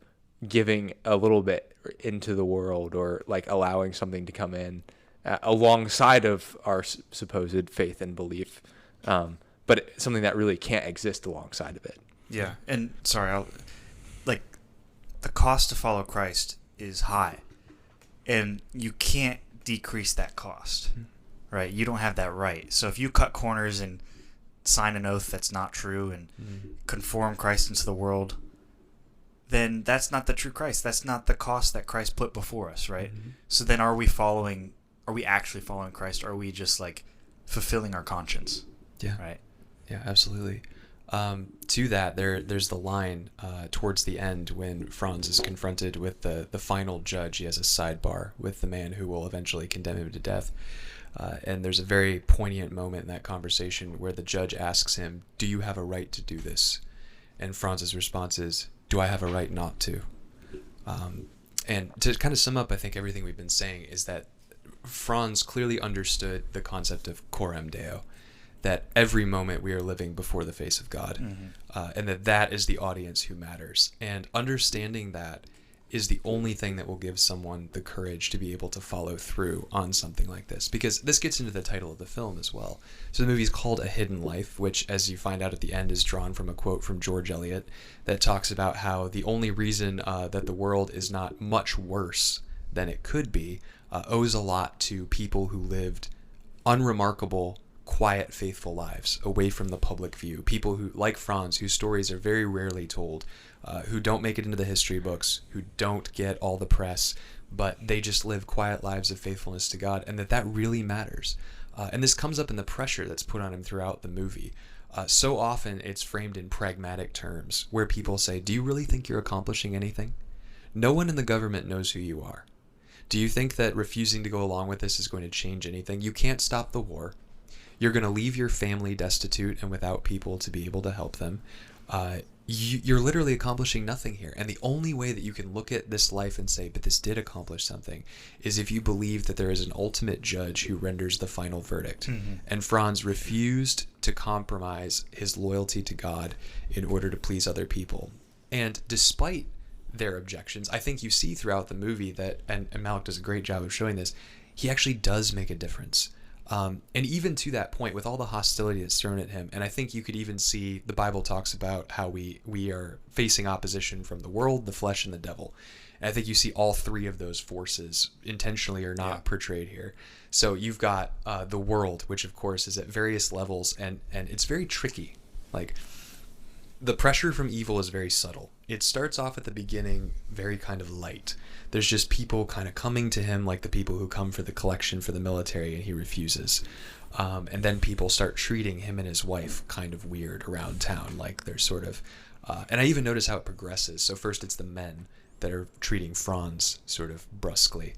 giving a little bit into the world or like allowing something to come in alongside of our supposed faith and belief. But something that really can't exist alongside of it. Yeah, and sorry, the cost to follow Christ is high, and you can't decrease that cost, right? You don't have that right. So if you cut corners and sign an oath that's not true and conform Christ into the world, then that's not the true Christ. That's not the cost that Christ put before us, right? So then are we actually following Christ? Or are we just like fulfilling our conscience? Yeah. Right? Yeah, absolutely. To that, there's the line towards the end when Franz is confronted with the final judge. He has a sidebar with the man who will eventually condemn him to death. And there's a very poignant moment in that conversation where the judge asks him, "Do you have a right to do this?" And Franz's response is, "Do I have a right not to?" And to kind of sum up, I think everything we've been saying is that Franz clearly understood the concept of coram Deo, that every moment we are living before the face of God, and that is the audience who matters. And understanding that is the only thing that will give someone the courage to be able to follow through on something like this, because this gets into the title of the film as well. So the movie is called A Hidden Life, which, as you find out at the end, is drawn from a quote from George Eliot that talks about how the only reason that the world is not much worse than it could be owes a lot to people who lived unremarkable, quiet, faithful lives away from the public view. People who, like Franz, whose stories are very rarely told, who don't make it into the history books, who don't get all the press, but they just live quiet lives of faithfulness to God, and that really matters. And this comes up in the pressure that's put on him throughout the movie. So often it's framed in pragmatic terms, where people say, "Do you really think you're accomplishing anything? No one in the government knows who you are. Do you think that refusing to go along with this is going to change anything? You can't stop the war. You're going to leave your family destitute and without people to be able to help them. You're literally accomplishing nothing here. And the only way that you can look at this life and say, but this did accomplish something, is if you believe that there is an ultimate judge who renders the final verdict. Mm-hmm. And Franz refused to compromise his loyalty to God in order to please other people. And despite their objections, I think you see throughout the movie that, and Malick does a great job of showing this, he actually does make a difference. And even to that point, with all the hostility that's thrown at him, and I think you could even see the Bible talks about how we are facing opposition from the world, the flesh, and the devil. And I think you see all three of those forces, intentionally or not, portrayed here. So you've got the world, which of course is at various levels, and it's very tricky. Like, the pressure from evil is very subtle. It starts off at the beginning very kind of light. There's just people kind of coming to him, like the people who come for the collection for the military, and he refuses. And then people start treating him and his wife kind of weird around town, like they're sort of... and I even notice how it progresses. So first it's the men that are treating Franz sort of brusquely.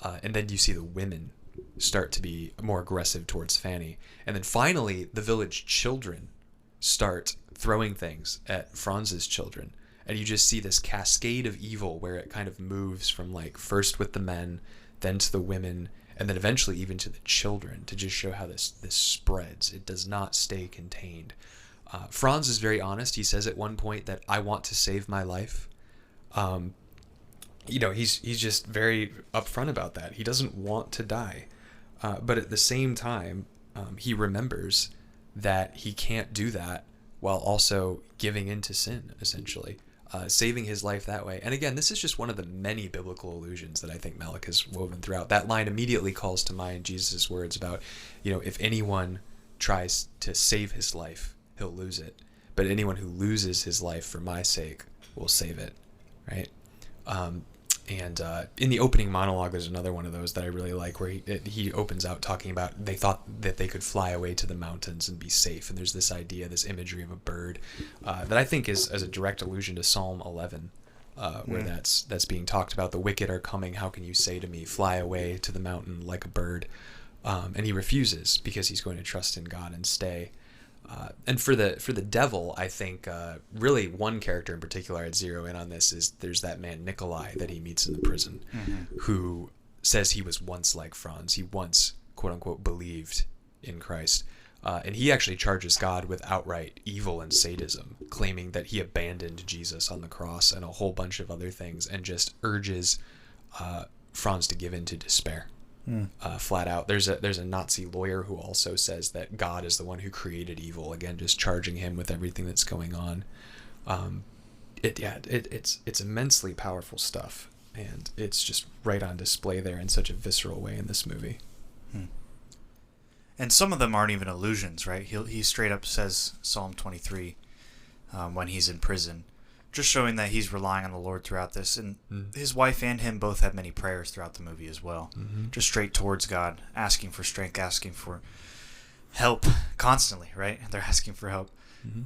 And then you see the women start to be more aggressive towards Fanny. And then finally, the village children start throwing things at Franz's children. And you just see this cascade of evil where it kind of moves from, like, first with the men, then to the women, and then eventually even to the children, to just show how this spreads. It does not stay contained. Franz is very honest. He says at one point that, I want to save my life. He's just very upfront about that. He doesn't want to die. But at the same time, he remembers that he can't do that while also giving into sin, essentially. Saving his life that way. And again, this is just one of the many biblical allusions that I think Malick has woven throughout. That line immediately calls to mind Jesus' words about, if anyone tries to save his life, he'll lose it. But anyone who loses his life for my sake will save it, right? And in the opening monologue, there's another one of those that I really like, where he opens out talking about they thought that they could fly away to the mountains and be safe. And there's this idea, this imagery of a bird that I think is as a direct allusion to Psalm 11, where that's being talked about. The wicked are coming. How can you say to me, fly away to the mountain like a bird? And he refuses because he's going to trust in God and stay. And for the devil, I think really one character in particular I'd zero in on this is there's that man Nikolai that he meets in the prison, who says he was once like Franz. He once, quote unquote, believed in Christ. And he actually charges God with outright evil and sadism, claiming that he abandoned Jesus on the cross and a whole bunch of other things, and just urges Franz to give in to despair. Flat out. There's a Nazi lawyer who also says that God is the one who created evil. Again, just charging him with everything that's going on. It's immensely powerful stuff, and it's just right on display there in such a visceral way in this movie. And some of them aren't even allusions, right? He straight up says Psalm 23 when he's in prison, just showing that he's relying on the Lord throughout this. And his wife and him both have many prayers throughout the movie as well, just straight towards God, asking for strength, asking for help constantly, right? They're asking for help.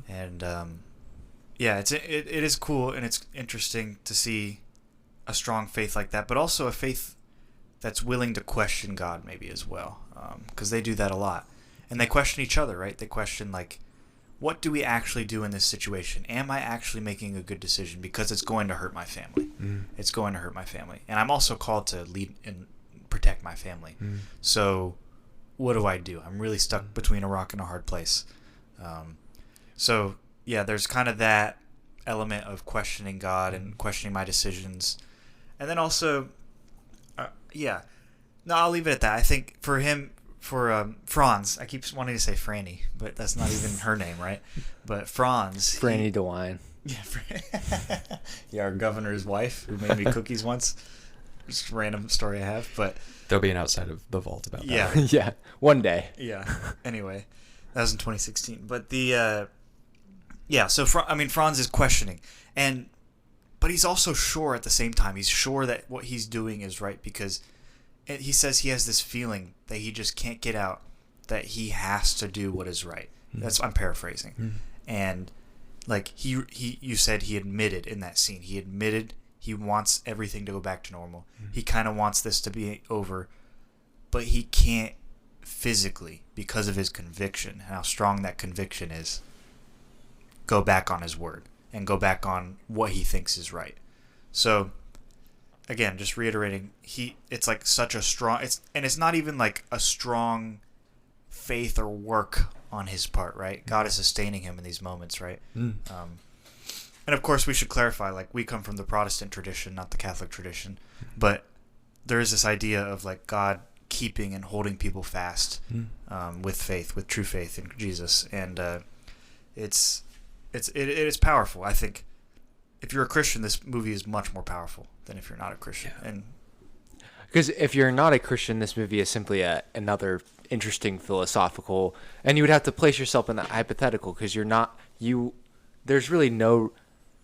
And it is cool, and it's interesting to see a strong faith like that, but also a faith that's willing to question God maybe as well, because they do that a lot. And they question each other, right? They question, like, what do we actually do in this situation? Am I actually making a good decision? Because it's going to hurt my family. It's going to hurt my family. And I'm also called to lead and protect my family. So what do I do? I'm really stuck between a rock and a hard place. There's kind of that element of questioning God and questioning my decisions. And then also, I'll leave it at that. I think for him, for Franz, I keep wanting to say Franny, but that's not even her name, right? But Franz. Franny DeWine. Yeah, our governor's wife who made me cookies once. Just a random story I have, but there'll be an outside of the vault about that. Yeah, yeah, one day. Yeah. Anyway, that was in 2016. But so Franz is questioning, but he's also sure at the same time. He's sure that what he's doing is right, because he says he has this feeling that he just can't get out, that he has to do what is right. I'm paraphrasing. And like you said, he admitted in that scene, he wants everything to go back to normal. He kind of wants this to be over, but he can't physically because of his conviction and how strong that conviction is, go back on his word and go back on what he thinks is right. So again, just reiterating, it's like such a strong, it's not even like a strong faith or work on his part, right? God is sustaining him in these moments, right? And of course we should clarify, like, we come from the Protestant tradition, not the Catholic tradition, but there is this idea of like God keeping and holding people fast with faith, with true faith in Jesus, and it is powerful. I think if you're a Christian, this movie is much more powerful than if you're not a Christian. Yeah. And because if you're not a Christian, this movie is simply another interesting philosophical, and you would have to place yourself in that hypothetical, because there's really no,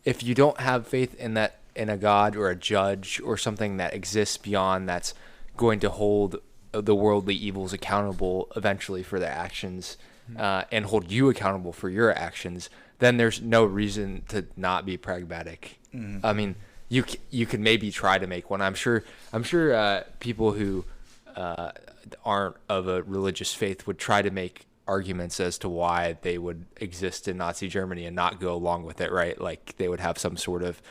if you don't have faith in a God or a judge or something that exists beyond, that's going to hold the worldly evils accountable eventually for their actions, and hold you accountable for your actions, then there's no reason to not be pragmatic. I mean, you can maybe try to make one. I'm sure people who aren't of a religious faith would try to make arguments as to why they would exist in Nazi Germany and not go along with it, right? Like they would have some sort of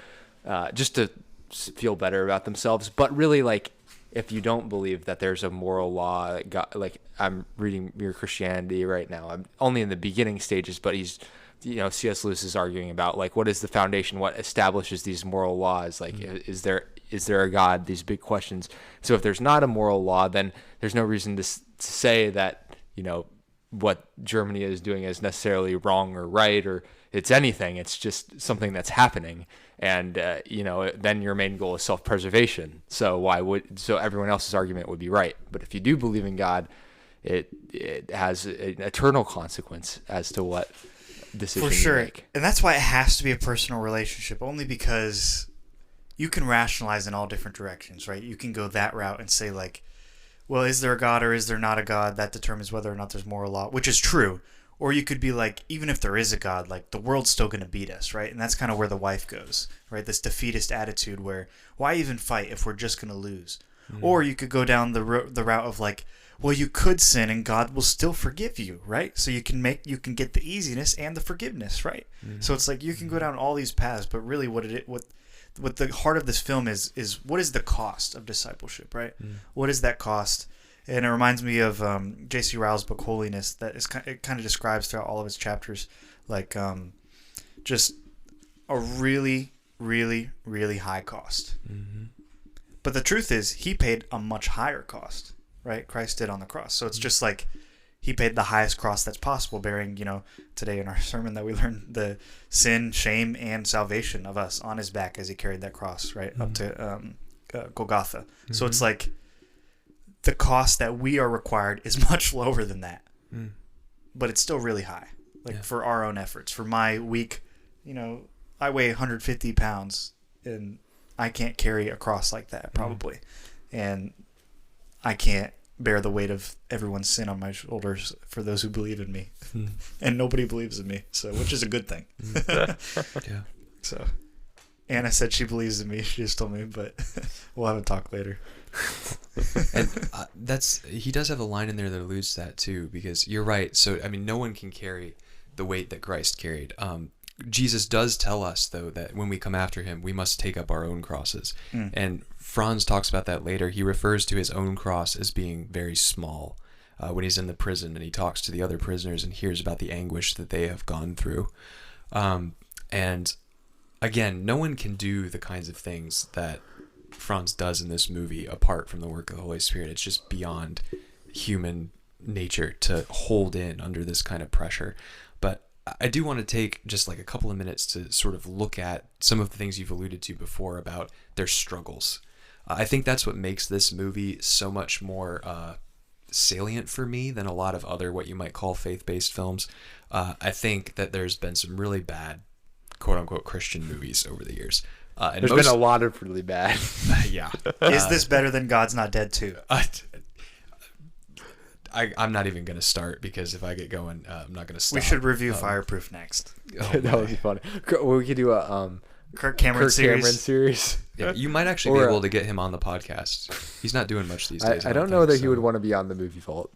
just to feel better about themselves. But really, like, if you don't believe that there's a moral law, like I'm reading Mere Christianity right now. I'm only in the beginning stages, but C.S. Lewis is arguing about, like, what is the foundation, what establishes these moral laws? Like, is there a God? These big questions. So if there's not a moral law, then there's no reason to say that, what Germany is doing is necessarily wrong or right, or it's anything. It's just something that's happening. And, then your main goal is self-preservation. So everyone else's argument would be right. But if you do believe in God, it has an eternal consequence as to what decision for sure you make. And that's why it has to be a personal relationship, only because you can rationalize in all different directions, right? You can go that route and say, like, well, is there a God or is there not a God? That determines whether or not there's moral law, which is true. Or you could be like, even if there is a God, like, the world's still going to beat us, right? And that's kind of where the wife goes, right? This defeatist attitude where, why even fight if we're just going to lose? Or you could go down the route of, like, well, you could sin and God will still forgive you, right? So you can get the easiness and the forgiveness, right? So it's like you can go down all these paths, but really what the heart of this film is what is the cost of discipleship, right? What is that cost? And it reminds me of J.C. Ryle's book Holiness. It kind of describes throughout all of its chapters, like, just a really, really, really high cost. But the truth is, he paid a much higher cost, right? Christ did on the cross. So it's just like he paid the highest cross that's possible, bearing, today in our sermon that we learned the sin, shame, and salvation of us on his back as he carried that cross, right, up to Golgotha. So it's like the cost that we are required is much lower than that, but it's still really high. Like, for our own efforts, for my weak, I weigh 150 pounds and I can't carry a cross like that probably. And I can't bear the weight of everyone's sin on my shoulders for those who believe in me. And nobody believes in me, so, which is a good thing. Yeah. So Anna said she believes in me. She just told me, but we'll have a talk later. And he does have a line in there that alludes to that too, because you're right. So, I mean, no one can carry the weight that Christ carried. Jesus does tell us, though, that when we come after him, we must take up our own crosses. And Franz talks about that later. He refers to his own cross as being very small when he's in the prison and he talks to the other prisoners and hears about the anguish that they have gone through. And again, no one can do the kinds of things that Franz does in this movie apart from the work of the Holy Spirit. It's just beyond human nature to hold in under this kind of pressure. But I do want to take just like a couple of minutes to sort of look at some of the things you've alluded to before about their struggles. I think that's what makes this movie so much more salient for me than a lot of other what you might call faith-based films. I think that there's been some really bad quote-unquote Christian movies over the years. There's been a lot of really bad. Yeah. Is this better than God's Not Dead 2? I'm not even going to start, because if I get going, I'm not going to stop. We should review Fireproof next. That would be funny. We could do Kirk Cameron series. Yeah, you might actually be able to get him on the podcast. He's not doing much these days. I don't know that he would want to be on the Movie Vault.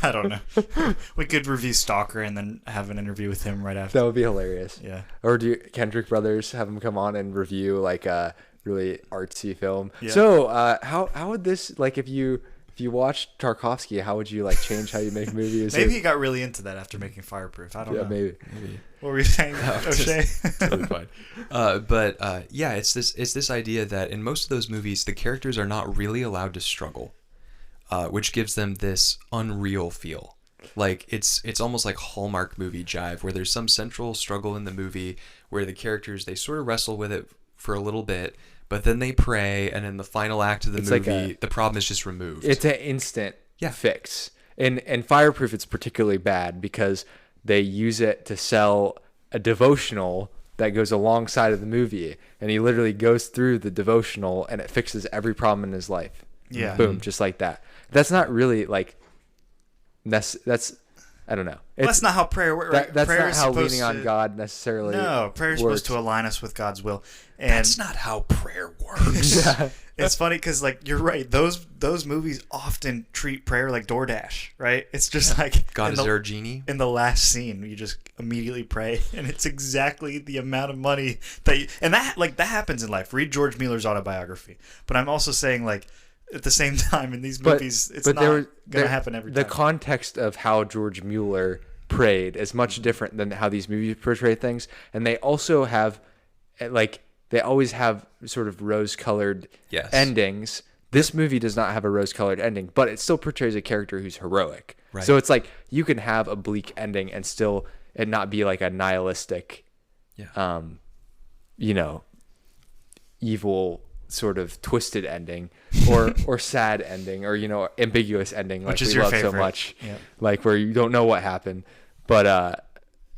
I don't know. We could review Stalker and then have an interview with him right after. That would be hilarious. Yeah. Or do Kendrick Brothers have him come on and review like a really artsy film? Yeah. So how would this, like, if you watched Tarkovsky, how would you like change how you make movies? Maybe he got really into that after making Fireproof. I don't know. Maybe. What were you saying, O'Shea? Totally fine. Yeah, it's this idea that in most of those movies, the characters are not really allowed to struggle, which gives them this unreal feel. Like it's almost like Hallmark movie jive, where there's some central struggle in the movie where the characters, they sort of wrestle with it for a little bit, but then they pray, and in the final act of the movie, the problem is just removed. It's an instant fix. In Fireproof, it's particularly bad because they use it to sell a devotional that goes alongside of the movie, and he literally goes through the devotional, and it fixes every problem in his life. Yeah. Boom, just like that. That's not really like that's I don't know. That's not how prayer works. Right? That's prayer not how leaning on God necessarily. No, prayer is supposed to align us with God's will. And that's not how prayer works. It's funny because, like, you're right. Those movies often treat prayer like DoorDash, right? It's just like God is our genie. In the last scene, you just immediately pray, and it's exactly the amount of money that happens in life. Read George Mueller's autobiography. But I'm also saying, like, at the same time, in these movies, it's not going to happen every time. The context of how George Mueller prayed is much different than how these movies portray things. And they also have, like, they always have sort of rose-colored endings. This movie does not have a rose-colored ending, but it still portrays a character who's heroic. Right. So it's like you can have a bleak ending and still it not be like a nihilistic, evil sort of twisted ending or sad ending or ambiguous ending, like we love so much, like where you don't know what happened, but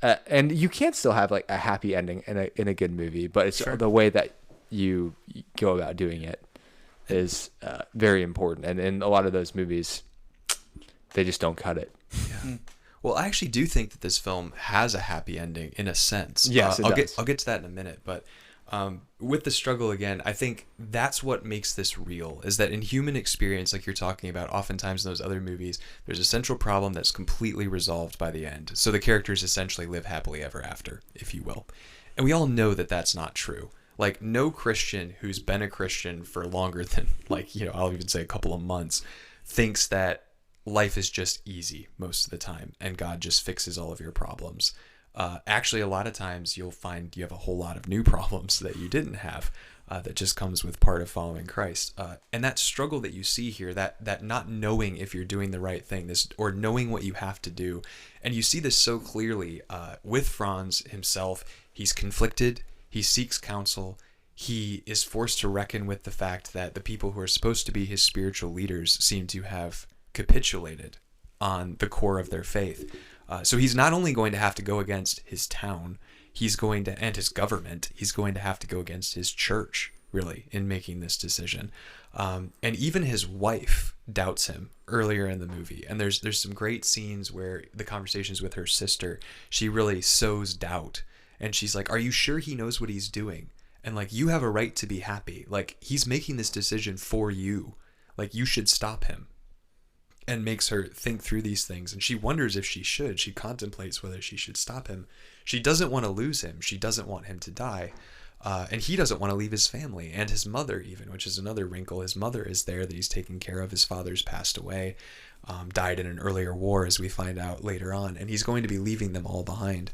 and you can't still have like a happy ending in a good movie, but it's the way that you go about doing it is very important, and in a lot of those movies they just don't cut it. Well, I actually do think that this film has a happy ending in a sense. Yes, I'll get to that in a minute, but with the struggle again, I think that's what makes this real, is that in human experience, like you're talking about, oftentimes in those other movies, there's a central problem that's completely resolved by the end. So the characters essentially live happily ever after, if you will. And we all know that that's not true. Like, no Christian who's been a Christian for longer than, like, I'll even say a couple of months, thinks that life is just easy most of the time and God just fixes all of your problems. Actually, a lot of times you'll find you have a whole lot of new problems that you didn't have that just comes with part of following Christ. And that struggle that you see here, that not knowing if you're doing the right thing, or knowing what you have to do. And you see this so clearly with Franz himself. He's conflicted. He seeks counsel. He is forced to reckon with the fact that the people who are supposed to be his spiritual leaders seem to have capitulated on the core of their faith. So he's not only going to have to go against his town, and his government, he's going to have to go against his church, really, in making this decision. And even his wife doubts him earlier in the movie. And there's some great scenes where the conversations with her sister, she really sows doubt. And she's like, are you sure he knows what he's doing? And like, you have a right to be happy. Like, he's making this decision for you. Like, you should stop him. And makes her think through these things. And she wonders if she should. She contemplates whether she should stop him. She doesn't want to lose him. She doesn't want him to die. And he doesn't want to leave his family and his mother even, which is another wrinkle. His mother is there that he's taking care of. His father's passed away, died in an earlier war, as we find out later on. And he's going to be leaving them all behind.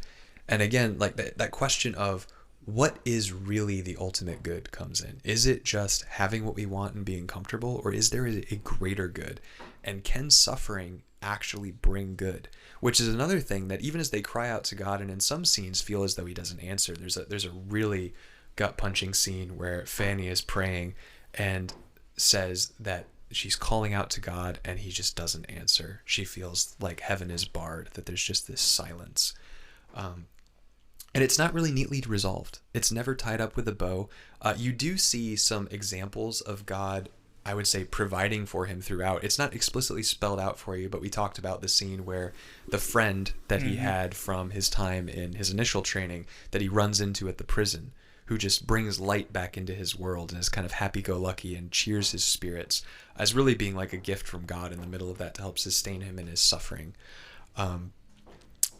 And again, like that question of what is really the ultimate good comes in. Is it just having what we want and being comfortable, or is there a greater good? And can suffering actually bring good? Which is another thing that even as they cry out to God and in some scenes feel as though he doesn't answer. There's a really gut-punching scene where Fanny is praying and says that she's calling out to God and he just doesn't answer. She feels like heaven is barred, that there's just this silence. And it's not really neatly resolved. It's never tied up with a bow. You do see some examples of God I would say, providing for him throughout. It's not explicitly spelled out for you, but we talked about the scene where the friend that he had from his time in his initial training that he runs into at the prison, who just brings light back into his world and is kind of happy-go-lucky and cheers his spirits, as really being like a gift from God in the middle of that to help sustain him in his suffering.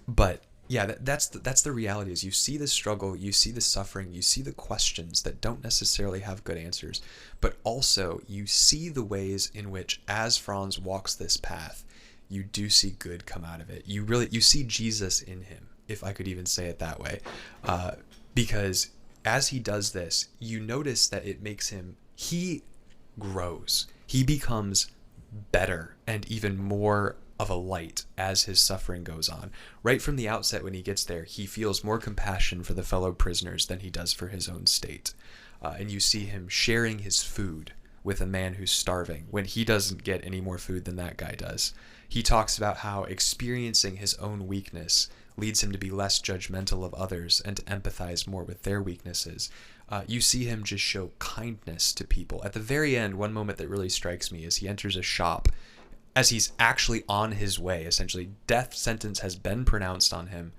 But yeah, that's the reality. Is you see the struggle, you see the suffering, you see the questions that don't necessarily have good answers, but also you see the ways in which, as Franz walks this path, you do see good come out of it. You see Jesus in him, if I could even say it that way, because as he does this, you notice that it makes him, he grows. He becomes better and even more of a light as his suffering goes on. Right from the outset, when he gets there, he feels more compassion for the fellow prisoners than he does for his own state. And you see him sharing his food with a man who's starving when he doesn't get any more food than that guy does. He talks about how experiencing his own weakness leads him to be less judgmental of others and to empathize more with their weaknesses. You see him just show kindness to people. At the very end, one moment that really strikes me is he enters a shop as he's actually on his way. Essentially, death sentence has been pronounced on him.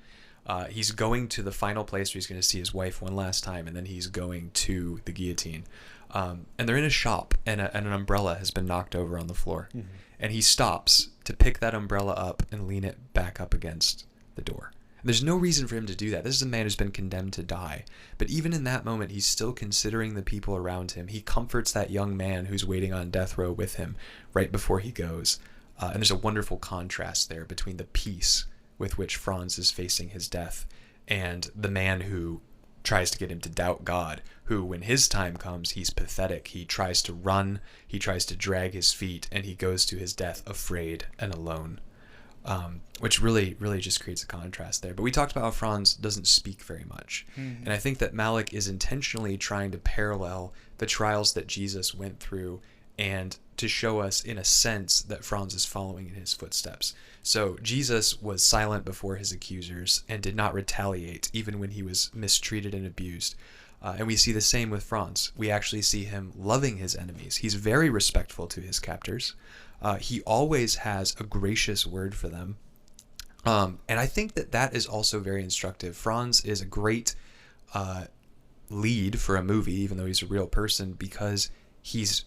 He's going to the final place where he's going to see his wife one last time, and then he's going to the guillotine. And they're in a shop, and an umbrella has been knocked over on the floor. Mm-hmm. And he stops to pick that umbrella up and lean it back up against the door. There's no reason for him to do that. This is a man who's been condemned to die. But even in that moment, he's still considering the people around him. He comforts that young man who's waiting on death row with him right before he goes. And there's a wonderful contrast there between the peace with which Franz is facing his death and the man who tries to get him to doubt God, who, when his time comes, he's pathetic. He tries to run, he tries to drag his feet, and he goes to his death afraid and alone. Which really just creates a contrast there. But we talked about how Franz doesn't speak very much. Mm-hmm. And I think that Malick is intentionally trying to parallel the trials that Jesus went through and to show us, in a sense, that Franz is following in his footsteps. So Jesus was silent before his accusers and did not retaliate, even when he was mistreated and abused. And we see the same with Franz. We actually see him loving his enemies. He's very respectful to his captors. He always has a gracious word for them. And I think that is also very instructive. Franz is a great lead for a movie, even though he's a real person, because he's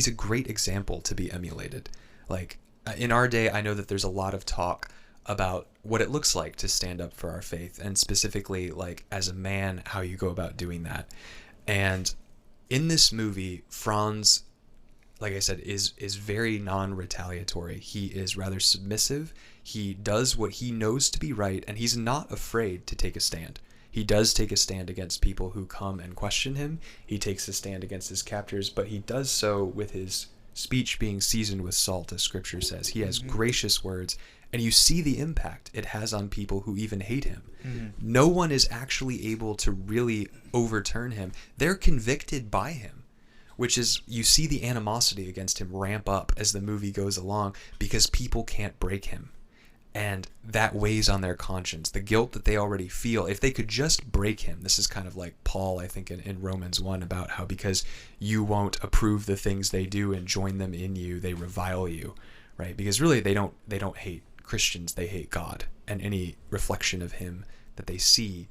a great example to be emulated. Like, in our day, I know that there's a lot of talk about what it looks like to stand up for our faith, and specifically, like, as a man, how you go about doing that. And in this movie, Franz, like I said, is very non-retaliatory. He is rather submissive. He does what he knows to be right, and he's not afraid to take a stand. He does take a stand against people who come and question him. He takes a stand against his captors, but he does so with his speech being seasoned with salt, as Scripture says. He has gracious words, and you see the impact it has on people who even hate him. Mm-hmm. No one is actually able to really overturn him. They're convicted by him, which is, you see the animosity against him ramp up as the movie goes along because people can't break him. And that weighs on their conscience, the guilt that they already feel. If they could just break him, this is kind of like Paul, I think, in Romans 1, about how because you won't approve the things they do and join them in you, they revile you, right? Because really they don't hate Christians, they hate God. And any reflection of him that they see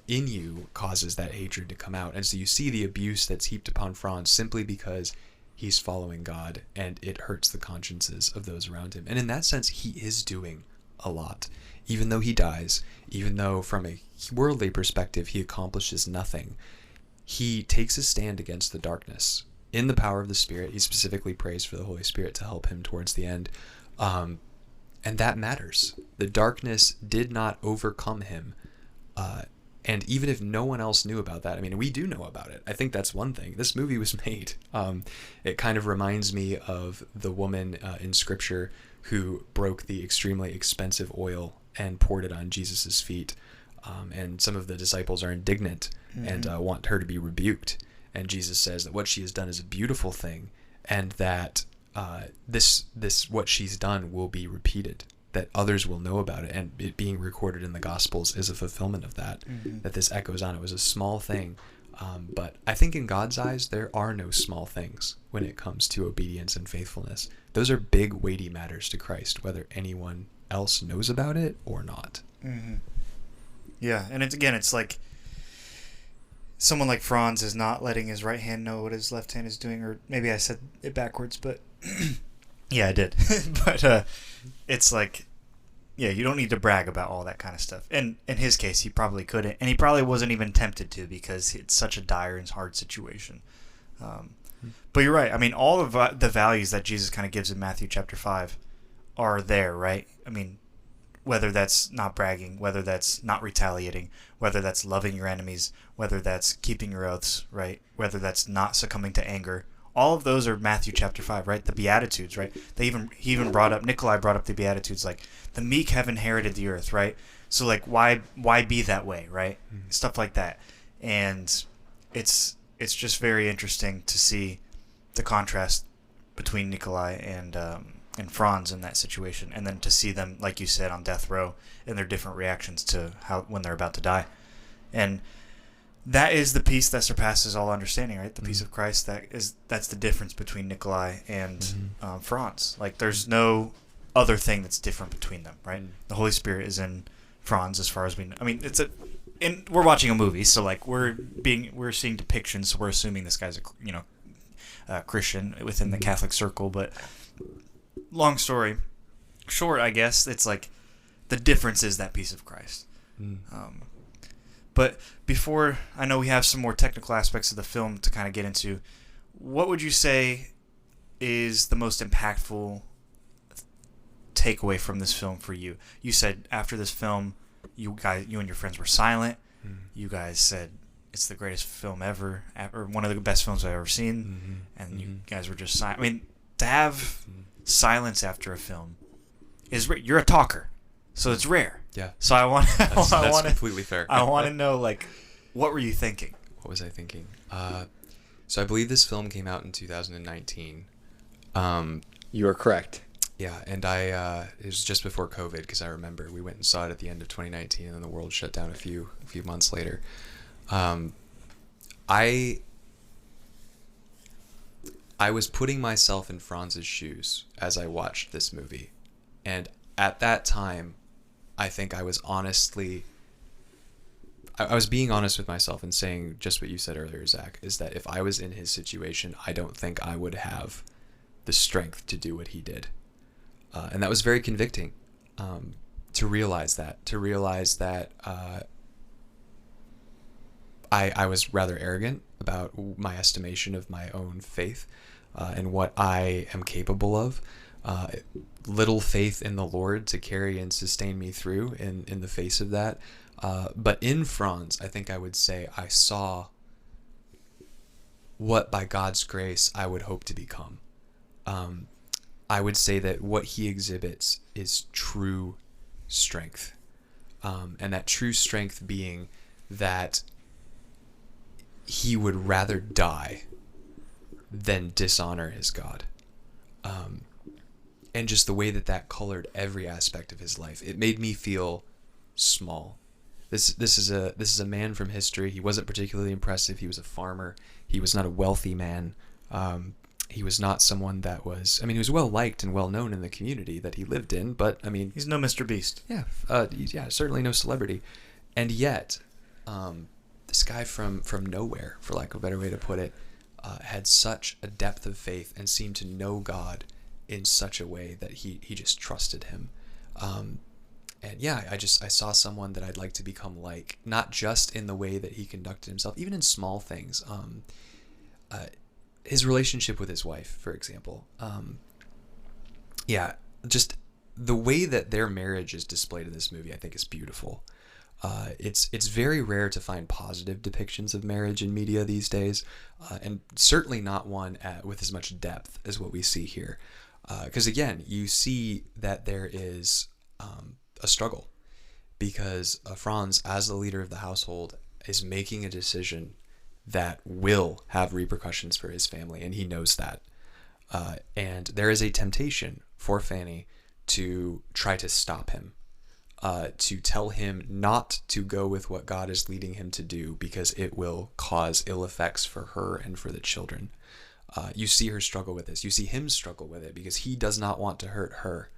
in you causes that hatred to come out. And so you see the abuse that's heaped upon Franz simply because he's following God, and it hurts the consciences of those around him. And in that sense, he is doing a lot. Even though he dies, even though from a worldly perspective he accomplishes nothing, he takes a stand against the darkness. In the power of the Spirit, he specifically prays for the Holy Spirit to help him towards the end. And that matters. The darkness did not overcome him. And even if no one else knew about that, I mean, we do know about it. I think that's one thing. This movie was made. It kind of reminds me of the woman in Scripture who broke the extremely expensive oil and poured it on Jesus's feet. And some of the disciples are indignant and want her to be rebuked. And Jesus says that what she has done is a beautiful thing, and that this what she's done will be repeated, that others will know about it, and it being recorded in the Gospels is a fulfillment of that, that this echoes on. It was a small thing, But I think in God's eyes, there are no small things when it comes to obedience and faithfulness. Those are big, weighty matters to Christ, whether anyone else knows about it or not. Mm-hmm. Yeah, and it's like someone like Franz is not letting his right hand know what his left hand is doing, or maybe I said it backwards, but yeah, I did. But it's like, yeah, you don't need to brag about all that kind of stuff. And in his case, he probably couldn't, and he probably wasn't even tempted to because it's such a dire and hard situation. But you're right. I mean, all of the values that Jesus kind of gives in Matthew chapter 5 are there, right? I mean, whether that's not bragging, whether that's not retaliating, whether that's loving your enemies, whether that's keeping your oaths, right? Whether that's not succumbing to anger. All of those are Matthew chapter 5, right? The Beatitudes, right? He even brought up, Nikolai brought up the Beatitudes, like, the meek have inherited the earth, right? So, like, why be that way, right? Mm-hmm. Stuff like that. And it's just very interesting to see the contrast between Nikolai and Franz in that situation, and then to see them, like you said, on death row and their different reactions to when they're about to die. And that is the peace that surpasses all understanding, right? The peace of Christ. That's the difference between Nikolai and Franz. Like, there's no other thing that's different between them, right? The Holy Spirit is in Franz, as far as we know. I mean, and we're watching a movie, so like we're seeing depictions, so we're assuming this guy's a Christian within the Catholic circle. But long story short, I guess it's like the difference is that peace of Christ. But before, I know we have some more technical aspects of the film to kind of get into. What would you say is the most impactful takeaway from this film for you? You said after this film, you and your friends were silent. You guys said it's the greatest film ever, or one of the best films I've ever seen, and you guys were just silent. I mean, to have silence after a film is you're a talker, so it's rare. Yeah. So I want that's completely fair. I want to know, like, what were you thinking? What was I thinking? So I believe this film came out in 2019. You are correct. Yeah, and it was just before COVID, because I remember we went and saw it at the end of 2019, and then the world shut down a few months later. I was putting myself in Franz's shoes as I watched this movie, and at that time, I think I was being honest with myself and saying just what you said earlier, Zach, is that if I was in his situation, I don't think I would have the strength to do what he did. And that was very convicting, to realize that I was rather arrogant about my estimation of my own faith and what I am capable of. Little faith in the Lord to carry and sustain me through in the face of that. But in Franz, I think I would say I saw what, by God's grace, I would hope to become. I would say that what he exhibits is true strength. And that true strength being that he would rather die than dishonor his God. And just the way that colored every aspect of his life, it made me feel small. This is a man from history. He wasn't particularly impressive. He was a farmer. He was not a wealthy man. He was not someone that was. I mean, he was well liked and well known in the community that he lived in. But I mean, he's no Mr. Beast. Yeah, certainly no celebrity. And yet, this guy from nowhere, for lack of a better way to put it, had such a depth of faith and seemed to know God in such a way that he just trusted him. And yeah, I saw someone that I'd like to become like, not just in the way that he conducted himself, even in small things. His relationship with his wife, for example. Just the way that their marriage is displayed in this movie, I think is beautiful. It's very rare to find positive depictions of marriage in media these days, and certainly not one with as much depth as what we see here. Because again, you see that there is a struggle, because Franz, as the leader of the household, is making a decision that will have repercussions for his family, and he knows that. And there is a temptation for Fanny to try to stop him. to tell him not to go with what God is leading him to do because it will cause ill effects for her and for the children. You see her struggle with this. You see him struggle with it because he does not want to hurt her.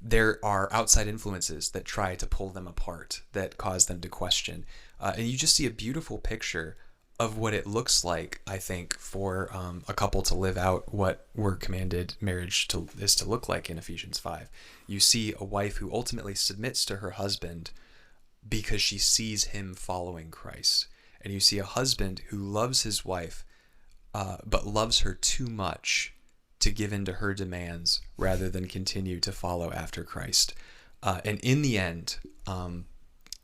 There are outside influences that try to pull them apart, that cause them to question. And you just see a beautiful picture of what it looks like, I think, for a couple to live out what we're commanded marriage is to look like in Ephesians 5. You see a wife who ultimately submits to her husband because she sees him following Christ. And you see a husband who loves his wife, but loves her too much to give in to her demands rather than continue to follow after Christ. And in the end,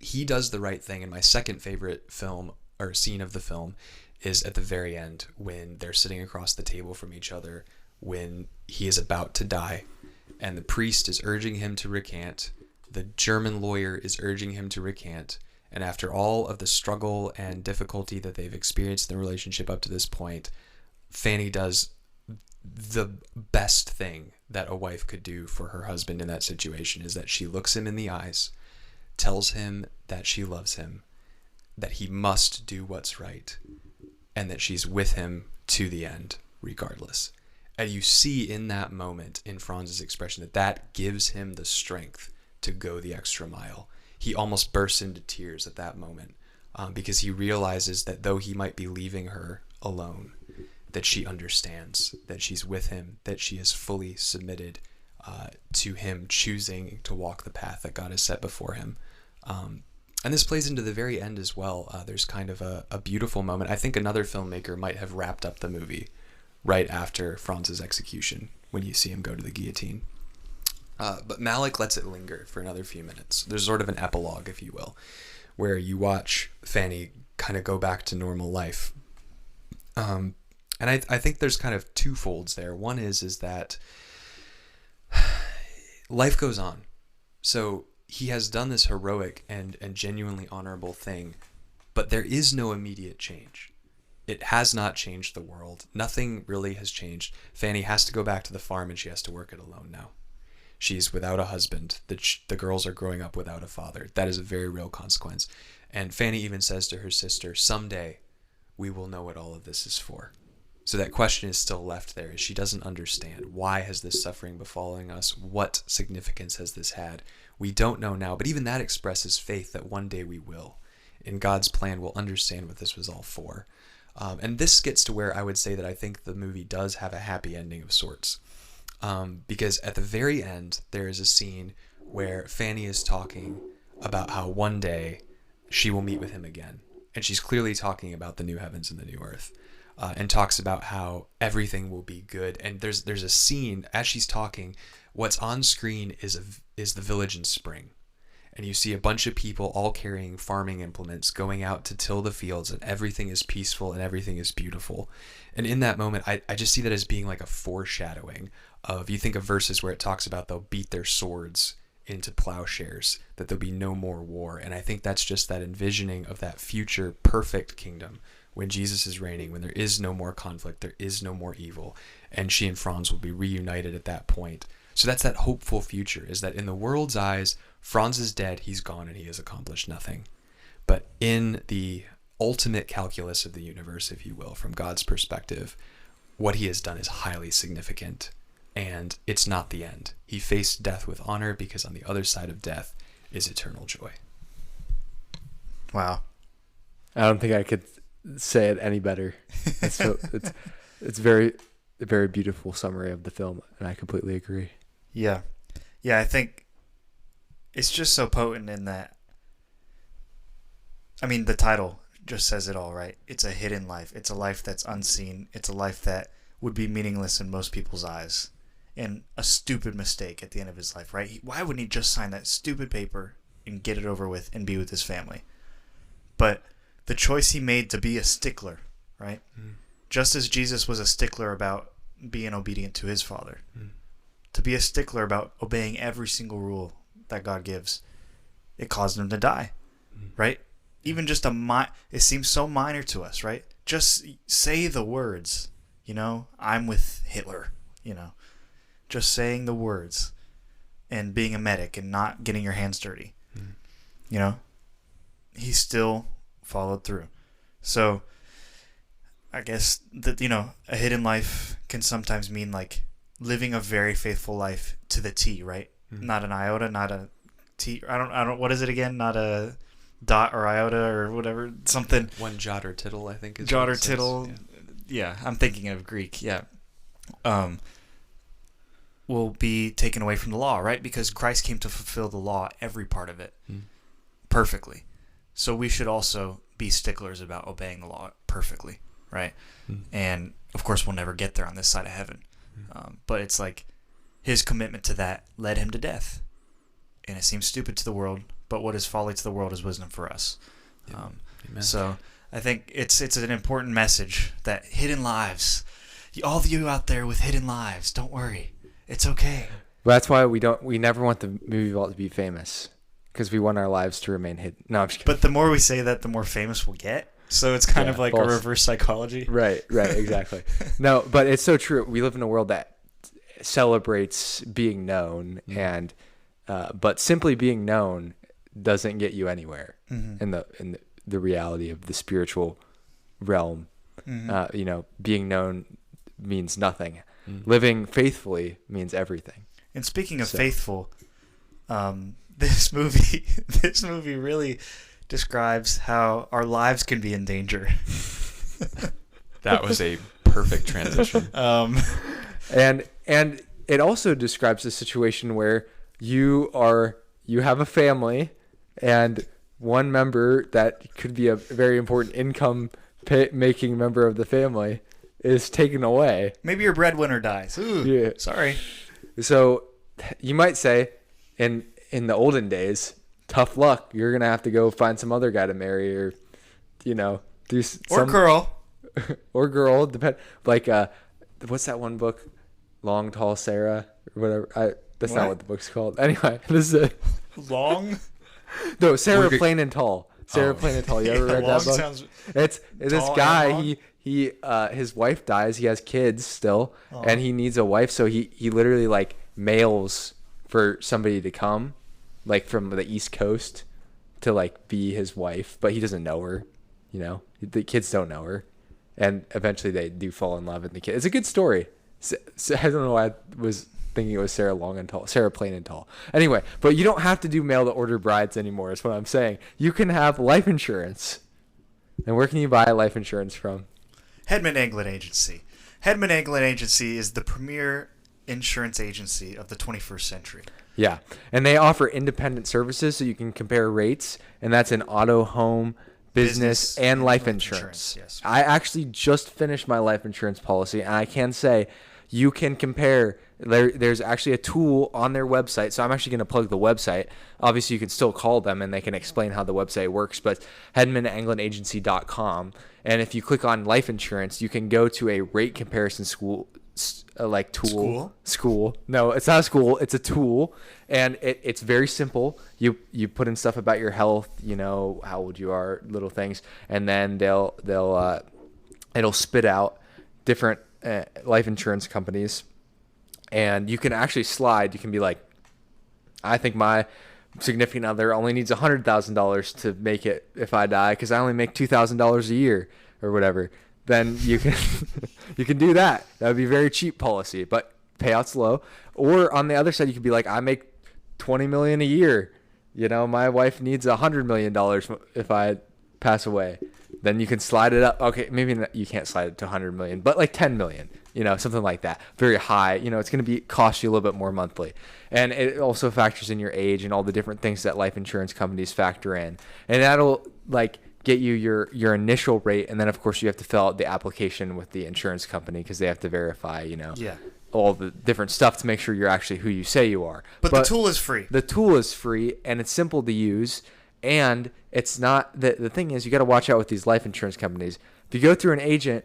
he does the right thing. And my second favorite film or scene of the film is at the very end when they're sitting across the table from each other when he is about to die. And the priest is urging him to recant. The German lawyer is urging him to recant. And after all of the struggle and difficulty that they've experienced in the relationship up to this point, Fanny does the best thing that a wife could do for her husband in that situation, is that she looks him in the eyes, tells him that she loves him, that he must do what's right, and that she's with him to the end, regardless. And you see in that moment in Franz's expression that gives him the strength to go the extra mile. He almost bursts into tears at that moment because he realizes that though he might be leaving her alone, that she understands, that she's with him, that she is fully submitted to him choosing to walk the path that God has set before him. And this plays into the very end as well. There's kind of a beautiful moment. I think another filmmaker might have wrapped up the movie right after Franz's execution when you see him go to the guillotine. But Malick lets it linger for another few minutes. There's sort of an epilogue, if you will, where you watch Fanny kind of go back to normal life. And I think there's kind of two folds there. One is that life goes on. So he has done this heroic and genuinely honorable thing, but there is no immediate change. It has not changed the world. Nothing really has changed. Fanny has to go back to the farm and she has to work it alone now. She's without a husband. The girls are growing up without a father. That is a very real consequence. And Fanny even says to her sister, someday we will know what all of this is for. So that question is still left there. She doesn't understand. Why has this suffering befalling us? What significance has this had? We don't know now, but even that expresses faith that one day we will. In God's plan, we'll understand what this was all for. And this gets to where I would say that I think the movie does have a happy ending of sorts. Because at the very end, there is a scene where Fanny is talking about how one day she will meet with him again. And she's clearly talking about the new heavens and the new earth. And talks about how everything will be good. And there's a scene as she's talking. What's on screen is the village in spring, and you see a bunch of people all carrying farming implements going out to till the fields, and everything is peaceful and everything is beautiful. And in that moment, I just see that as being like a foreshadowing of, you think of verses where it talks about they'll beat their swords into plowshares, that there'll be no more war. And I think that's just that envisioning of that future perfect kingdom when Jesus is reigning, when there is no more conflict, there is no more evil, and she and Franz will be reunited at that point. So that's that hopeful future, is that in the world's eyes, Franz is dead, he's gone, and he has accomplished nothing. But in the ultimate calculus of the universe, if you will, from God's perspective, what he has done is highly significant, and it's not the end. He faced death with honor because on the other side of death is eternal joy. Wow. I don't think I could say it any better. It's very, very beautiful summary of the film, and I completely agree. Yeah, I think it's just so potent in that. I mean, the title just says it all, right? It's a hidden life. It's a life that's unseen. It's a life that would be meaningless in most people's eyes, and a stupid mistake at the end of his life, right? Why wouldn't he just sign that stupid paper and get it over with and be with his family? But the choice he made to be a stickler, right? Just as Jesus was a stickler about being obedient to his Father, to be a stickler about obeying every single rule that God gives, it caused him to die, right? Even just it seems so minor to us, right? Just say the words, I'm with Hitler, just saying the words and being a medic and not getting your hands dirty. You know, he still followed through. So I guess that, you know, a hidden life can sometimes mean like living a very faithful life to the T, right? Not an iota, not a T. I don't. What is it again? Not a dot or iota or whatever. Something. One jot or tittle, I think. Is Jot or tittle. Yeah, I'm thinking of Greek. Yeah. Will be taken away from the law, right? Because Christ came to fulfill the law, every part of it, perfectly. So we should also be sticklers about obeying the law perfectly, right? And of course, we'll never get there on this side of heaven. But it's like his commitment to that led him to death. And it seems stupid to the world, but what is folly to the world is wisdom for us. So I think it's an important message that hidden lives, all of you out there with hidden lives, don't worry. It's okay. Well, that's why we never want the movie vault to be famous, because we want our lives to remain hidden. No, I'm just kidding. But the more we say that, the more famous we'll get. So it's kind of like a reverse psychology. Right, exactly. No, but it's so true. We live in a world that celebrates being known, and but simply being known doesn't get you anywhere in the reality of the spiritual realm. You know, being known means nothing. Living faithfully means everything. And speaking of faithful, this movie really describes how our lives can be in danger. That was a perfect transition. And it also describes a situation where you have a family, and one member that could be a very important income making member of the family is taken away. Maybe your breadwinner dies. Ooh, yeah. Sorry. So you might say, in the olden days, tough luck. You're gonna have to go find some other guy to marry, or do some girl, or girl. Depend. Like what's that one book, Long Tall Sarah or whatever? That's not what the book's called. Anyway, this is it. Long. No, Sarah Plain and Tall. Sarah Plain and Tall. You ever read that book? It's this guy. He his wife dies. He has kids still, and he needs a wife. So he literally like mails for somebody to come, like from the East Coast, to like be his wife. But he doesn't know her. You know, the kids don't know her, and eventually they do fall in love. And the kid. It's a good story. So I don't know why I was thinking it was Sarah Long and Tall, Sarah Plain and Tall. Anyway, but you don't have to do mail to order brides anymore. Is what I'm saying. You can have life insurance. And where can you buy life insurance from? Hedman Anglin Agency. Hedman Anglin Agency is the premier insurance agency of the 21st century. Yeah, and they offer independent services, so you can compare rates, and that's in auto, home, business and life insurance. Yes. I actually just finished my life insurance policy, and I can say you can compare. There's actually a tool on their website, so I'm actually going to plug the website. Obviously, you can still call them, and they can explain how the website works, but hedmananglinagency.com. And if you click on life insurance, you can go to a rate comparison school, like tool. School? No, it's not a school. It's a tool, and it's very simple. You put in stuff about your health, how old you are, little things, and then it'll spit out different life insurance companies. And you can actually slide. You can be like, I think my significant other only needs $100,000 to make it if I die, because I only make $2,000 a year or whatever. Then you can you can do that. That would be a very cheap policy, but payouts low. Or on the other side, you could be like, I make $20 million a year. My wife needs $100 million if I pass away. Then you can slide it up. Okay, maybe you can't slide it to $100 million, but like $10 million. Something like that. Very high. It's going to cost you a little bit more monthly. And it also factors in your age and all the different things that life insurance companies factor in. And that'll get you your initial rate. And then of course you have to fill out the application with the insurance company, because they have to verify, all the different stuff to make sure you're actually who you say you are. But the tool is free. The tool is free, and it's simple to use. And it's not the thing is, you got to watch out with these life insurance companies. If you go through an agent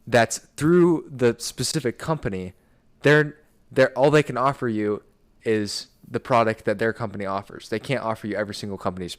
that's through the specific company, they're all they can offer you is the product that their company offers. They can't offer you every single company's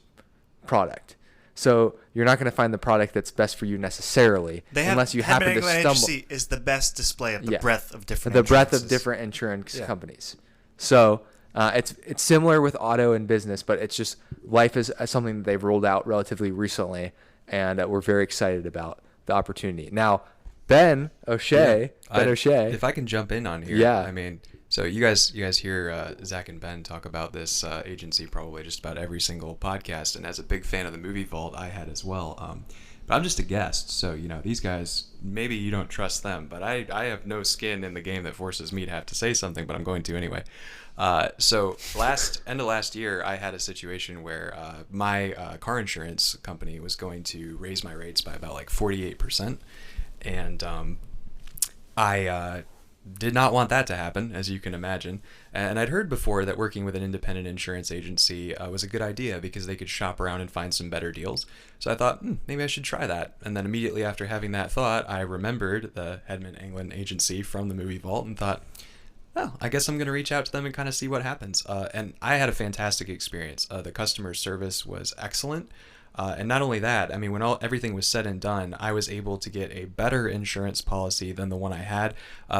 product. So you're not going to find the product that's best for you necessarily, unless you happen to stumble. Agency is the best display of the breadth of different insurance companies. So It's similar with auto and business, but it's just life is something that they've rolled out relatively recently, and we're very excited about the opportunity. Now, Ben O'Shea, if I can jump in on here, yeah. I mean, so you guys hear Zach and Ben talk about this agency probably just about every single podcast, and as a big fan of the Movie Vault, I had as well. But I'm just a guest, so these guys, maybe you don't trust them, but I have no skin in the game that forces me to have to say something, but I'm going to anyway. So end of last year, I had a situation where my car insurance company was going to raise my rates by about like 48%, and I did not want that to happen, as you can imagine. And I'd heard before that working with an independent insurance agency was a good idea because they could shop around and find some better deals. So I thought, maybe I should try that. And then immediately after having that thought, I remembered the Hedman England agency from the Movie Vault and thought, well, I guess I'm going to reach out to them and kind of see what happens. And I had a fantastic experience. The customer service was excellent. And not only that, I mean, when everything was said and done, I was able to get a better insurance policy than the one I had,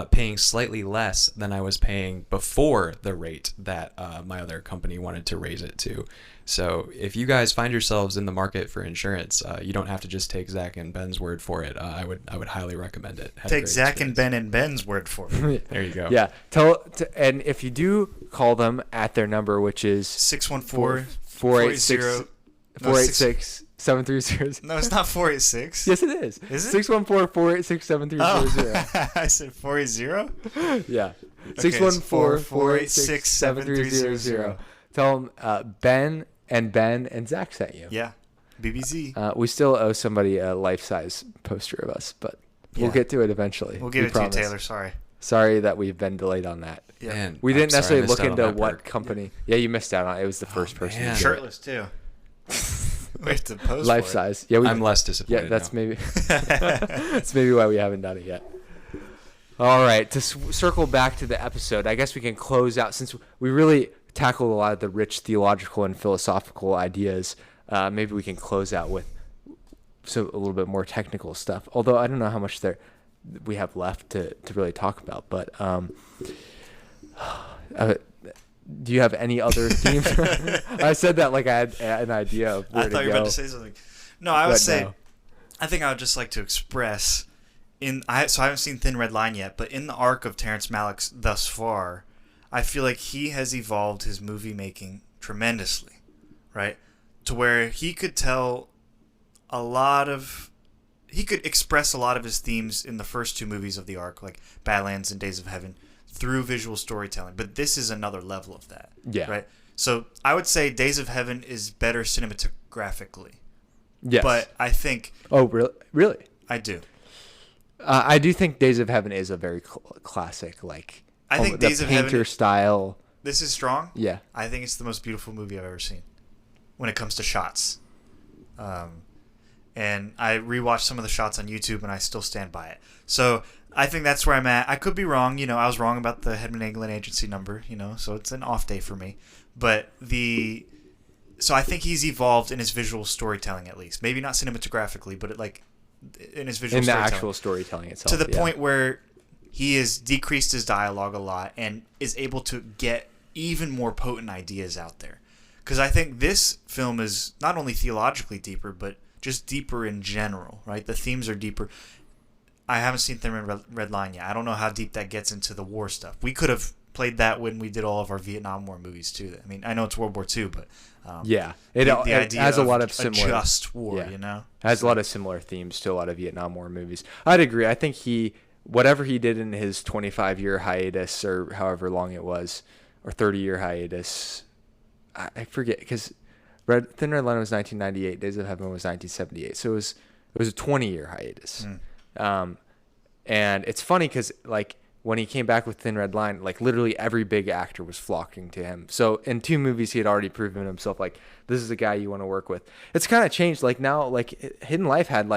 paying slightly less than I was paying before the rate that my other company wanted to raise it to. So if you guys find yourselves in the market for insurance, you don't have to just take Zach and Ben's word for it. I would highly recommend it. Take Zach and Ben and Ben's word for it. There you go. Yeah. And if you do call them at their number, which is 614-486. 486-7300. No, it's not 486. Yes, it is. Is it? 614-486-7300. Oh, I said 480? Yeah. Okay, 614-486-7300. Tell them Ben and Zach sent you. Yeah. BBZ. We still owe somebody a life-size poster of us, but we'll get to it eventually. We'll give it to you, Taylor. Sorry that we've been delayed on that. Yeah. Man, we didn't necessarily look into what perk. company. Yeah, you missed out on it. It was the first person. man. To do Shirtless, too. We have to pose life for it. size. Yeah, I'm less disappointed. Yeah, that's now. maybe that's maybe why we haven't done it yet. All right, to circle back to the episode, I guess we can close out since we really tackled a lot of the rich theological and philosophical ideas. Maybe we can close out with a little bit more technical stuff. Although I don't know how much we have left to really talk about. But do you have any other themes? I said that like I had an idea of where to go. I thought you were about to say something. No, I would say, I think I would just like to express, so I haven't seen Thin Red Line yet, but in the arc of Terrence Malick thus far, I feel like he has evolved his movie making tremendously, right? To where he could express a lot of his themes in the first two movies of the arc, like Badlands and Days of Heaven, through visual storytelling. But this is another level of that. Yeah. Right? So I would say Days of Heaven is better cinematographically. Yes. But I think... Oh, really? I do. I do think Days of Heaven is a very classic, like... I think Days of Heaven... painter style. This is strong. Yeah. I think it's the most beautiful movie I've ever seen when it comes to shots. And I rewatched some of the shots on YouTube, and I still stand by it. So I think that's where I'm at. I could be wrong. I was wrong about the Hedman England agency number, so it's an off day for me. But so I think he's evolved in his visual storytelling, at least. Maybe not cinematographically, but in his visual storytelling. In the actual storytelling itself. To the point where he has decreased his dialogue a lot and is able to get even more potent ideas out there. Because I think this film is not only theologically deeper, but just deeper in general, right? The themes are deeper. I haven't seen Thin Red Line yet. I don't know how deep that gets into the war stuff. We could have played that when we did all of our Vietnam War movies too. I mean, I know it's World War II, but it idea has a lot of similar just war, has a lot of similar themes to a lot of Vietnam War movies. I'd agree. I think whatever he did in his 25-year hiatus or however long it was, or 30-year hiatus, I forget because Thin Red Line was 1998. Days of Heaven was 1978. So it was a 20-year hiatus. And it's funny because like when he came back with Thin Red Line, like literally every big actor was flocking to him. So in 2 movies, he had already proven himself like this is a guy you want to work with. It's kind of changed. Like now, like Hidden Life had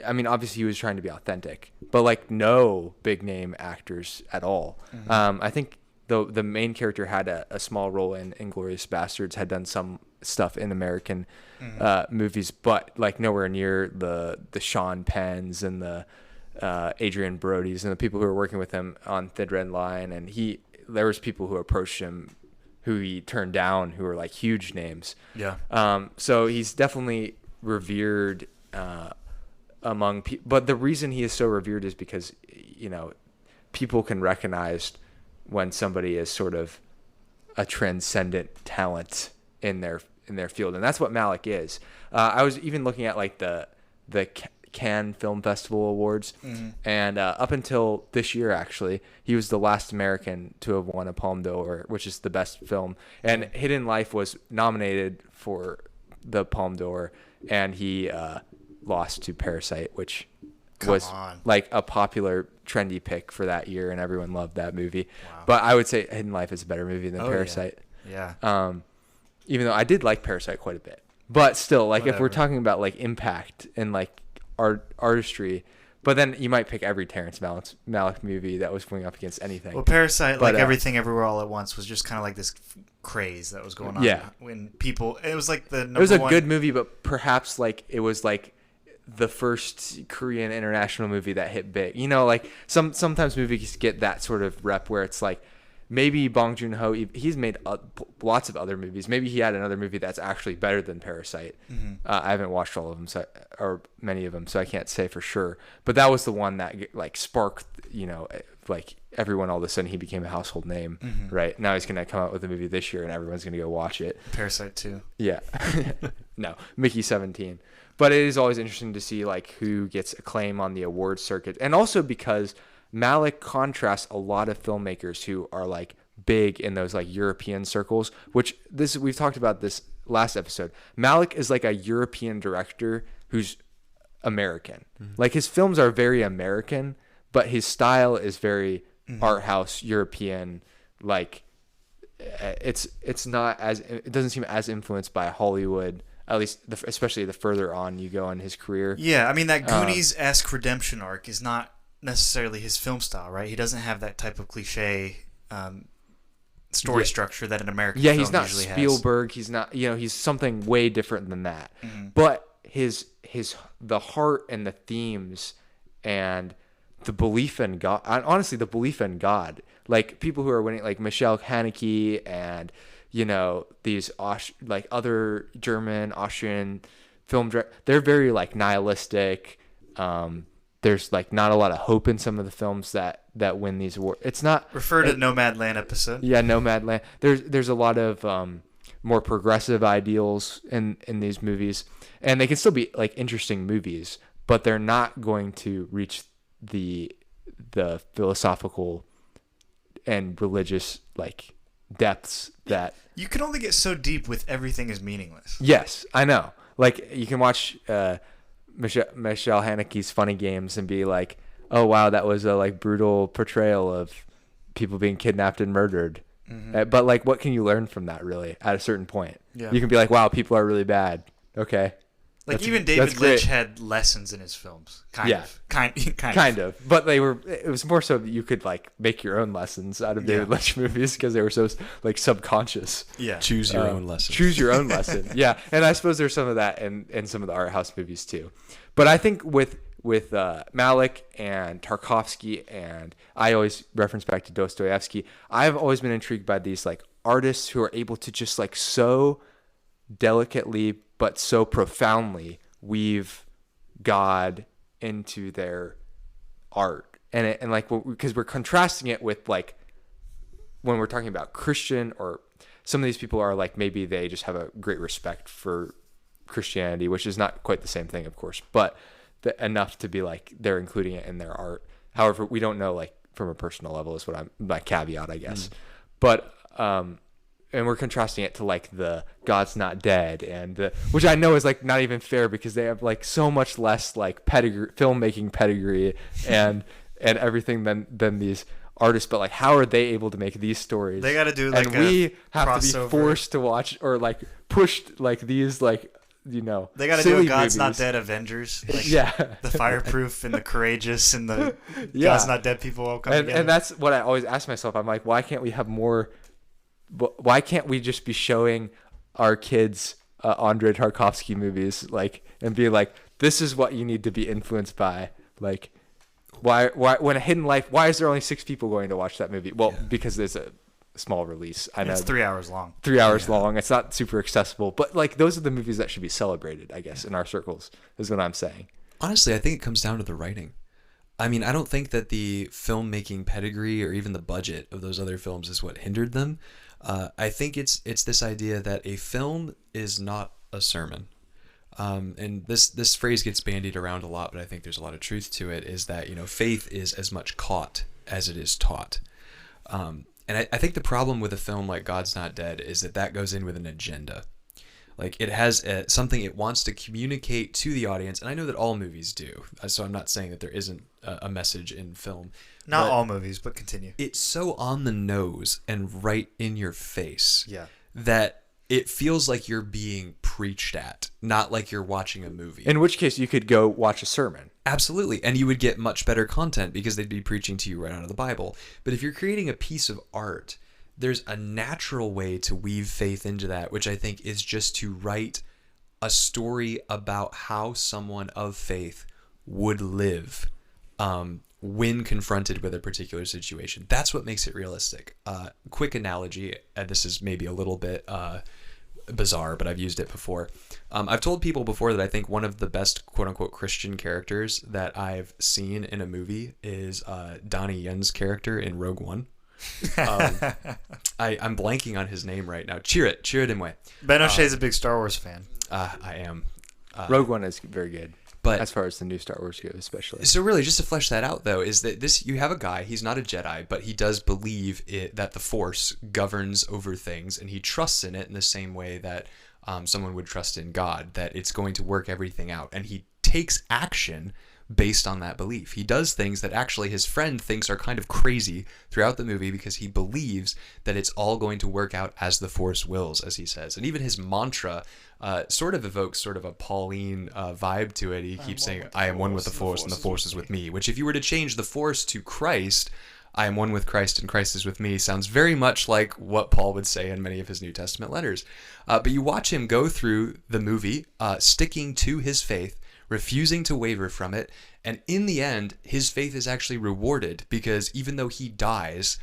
obviously he was trying to be authentic, but like no big name actors at all. I think the main character had a small role in Inglourious Bastards, had done some stuff in American movies, but like nowhere near the Sean Penns and the Adrian Brody's and the people who were working with him on Thin Red Line. And there was people who approached him who he turned down, who are like huge names. Yeah. So he's definitely revered among people. But the reason he is so revered is because, people can recognize when somebody is sort of a transcendent talent in their field, and that's what Malick is. I was even looking at like the Cannes Film Festival Awards, and up until this year, actually, he was the last American to have won a Palme d'Or, which is the best film. And Hidden Life was nominated for the Palme d'Or, and he lost to Parasite, which was like a popular trendy pick for that year, and everyone loved that movie. Wow. But I would say Hidden Life is a better movie than Parasite. Yeah. Even though I did like Parasite quite a bit, but still, like if we're talking about like impact and like artistry, but then you might pick every Terrence Malick movie that was going up against anything. Well, Parasite, like Everything Everywhere All at Once, was just kind of like this craze that was going on. Yeah. When people, it was like the number one. It was a good movie, but perhaps like it was like the first Korean international movie that hit big. Like sometimes movies get that sort of rep where it's like, maybe Bong Joon-ho, he's made lots of other movies. Maybe he had another movie that's actually better than Parasite. I haven't watched all of them, or many of them, so I can't say for sure. But that was the one that like sparked, like everyone, all of a sudden he became a household name, right? Now he's going to come out with a movie this year and everyone's going to go watch it. Parasite 2. Yeah. No, Mickey 17. But it is always interesting to see like who gets acclaim on the awards circuit. And also because Malick contrasts a lot of filmmakers who are like big in those like European circles, we've talked about this last episode. Malick is like a European director who's American. Like his films are very American, but his style is very art house European. Like it doesn't seem as influenced by Hollywood, at least especially the further on you go in his career. Yeah, I mean that Goonies-esque redemption arc is not necessarily his film style, right? He doesn't have that type of cliche story structure that an American film he's not usually Spielberg. has. He's not, he's something way different than that. But the heart and the themes and the belief in God, honestly, the belief in God, like people who are winning, like Michelle Haneke and these like other German, Austrian film directors, they're very like nihilistic. There's like not a lot of hope in some of the films that win these awards. It's not refer to Nomadland episode. Yeah, Nomadland. There's a lot of more progressive ideals in these movies, and they can still be like interesting movies, but they're not going to reach the philosophical and religious like depths that you can only get so deep with Everything is Meaningless. Yes, I know. Like you can watch Michelle Haneke's Funny Games and be like, oh wow, that was a like brutal portrayal of people being kidnapped and murdered. But like, what can you learn from that really at a certain point? Yeah. You can be like, wow, people are really bad. Okay. Like even David Lynch had lessons in his films. Kind of. But it was more so that you could like make your own lessons out of David Lynch movies because they were so like subconscious. Yeah. Choose your own lesson. Choose your own lesson. Yeah. And I suppose there's some of that in some of the art house movies too. But I think with Malick and Tarkovsky, and I always reference back to Dostoevsky, I've always been intrigued by these like artists who are able to just like so delicately but so profoundly weave God into their art, and like because we're contrasting it with like when we're talking about Christian, or some of these people are like maybe they just have a great respect for Christianity, which is not quite the same thing, of course, but enough to be like they're including it in their art. However, we don't know like from a personal level is what my caveat, I guess. But and we're contrasting it to like the God's Not Dead, and which I know is like not even fair because they have like so much less like filmmaking pedigree and everything than these artists. But like, how are they able to make these stories? They got to do like, and we have crossover. To be forced to watch or like pushed like these like they got to do a God's Not Dead Avengers, like the Fireproof and the Courageous and the God's Not Dead people all come together. And that's what I always ask myself. I'm like, why can't we have more? Why can't we just be showing our kids Andrei Tarkovsky movies, like, and be like, this is what you need to be influenced by? Like, why when A Hidden Life, why is there only 6 people going to watch that movie? Well, because there's a small release. I know it's 3 hours long. 3 hours long. It's not super accessible, but like those are the movies that should be celebrated, I guess, in our circles, is what I'm saying. Honestly, I think it comes down to the writing. I mean, I don't think that the filmmaking pedigree or even the budget of those other films is what hindered them. I think it's this idea that a film is not a sermon. And this phrase gets bandied around a lot, but I think there's a lot of truth to it, is that, faith is as much caught as it is taught. And I think the problem with a film like God's Not Dead is that goes in with an agenda. Like, it has something it wants to communicate to the audience, and I know that all movies do, so I'm not saying that there isn't a message in film. Not all movies, but continue. It's so on the nose and right in your face Yeah. that it feels like you're being preached at, not like you're watching a movie. In which case, you could go watch a sermon. Absolutely, and you would get much better content because they'd be preaching to you right out of the Bible. But if you're creating a piece of art, there's a natural way to weave faith into that, which I think is just to write a story about how someone of faith would live when confronted with a particular situation. That's what makes it realistic. Quick analogy, and this is maybe a little bit bizarre, but I've used it before. I've told people before that I think one of the best quote-unquote Christian characters that I've seen in a movie is Donnie Yen's character in Rogue One. I'm blanking on his name right now. Chirrut Imwe. Ben O'Shea's a big Star Wars fan. I am. Rogue One is very good, but as far as the new Star Wars goes, especially. So really, just to flesh that out, though, is that you have a guy, he's not a Jedi, but he does believe that the Force governs over things, and he trusts in it in the same way that someone would trust in God, that it's going to work everything out, and he takes action based on that belief. He does things that actually his friend thinks are kind of crazy throughout the movie because he believes that it's all going to work out as the Force wills, as he says. And even his mantra sort of evokes sort of a Pauline vibe to it. He keeps saying, I am one with the Force and the Force is with me, which if you were to change the Force to Christ, I am one with Christ and Christ is with me, sounds very much like what Paul would say in many of his New Testament letters. But you watch him go through the movie, sticking to his faith, refusing to waver from it, and in the end, his faith is actually rewarded because even though he dies,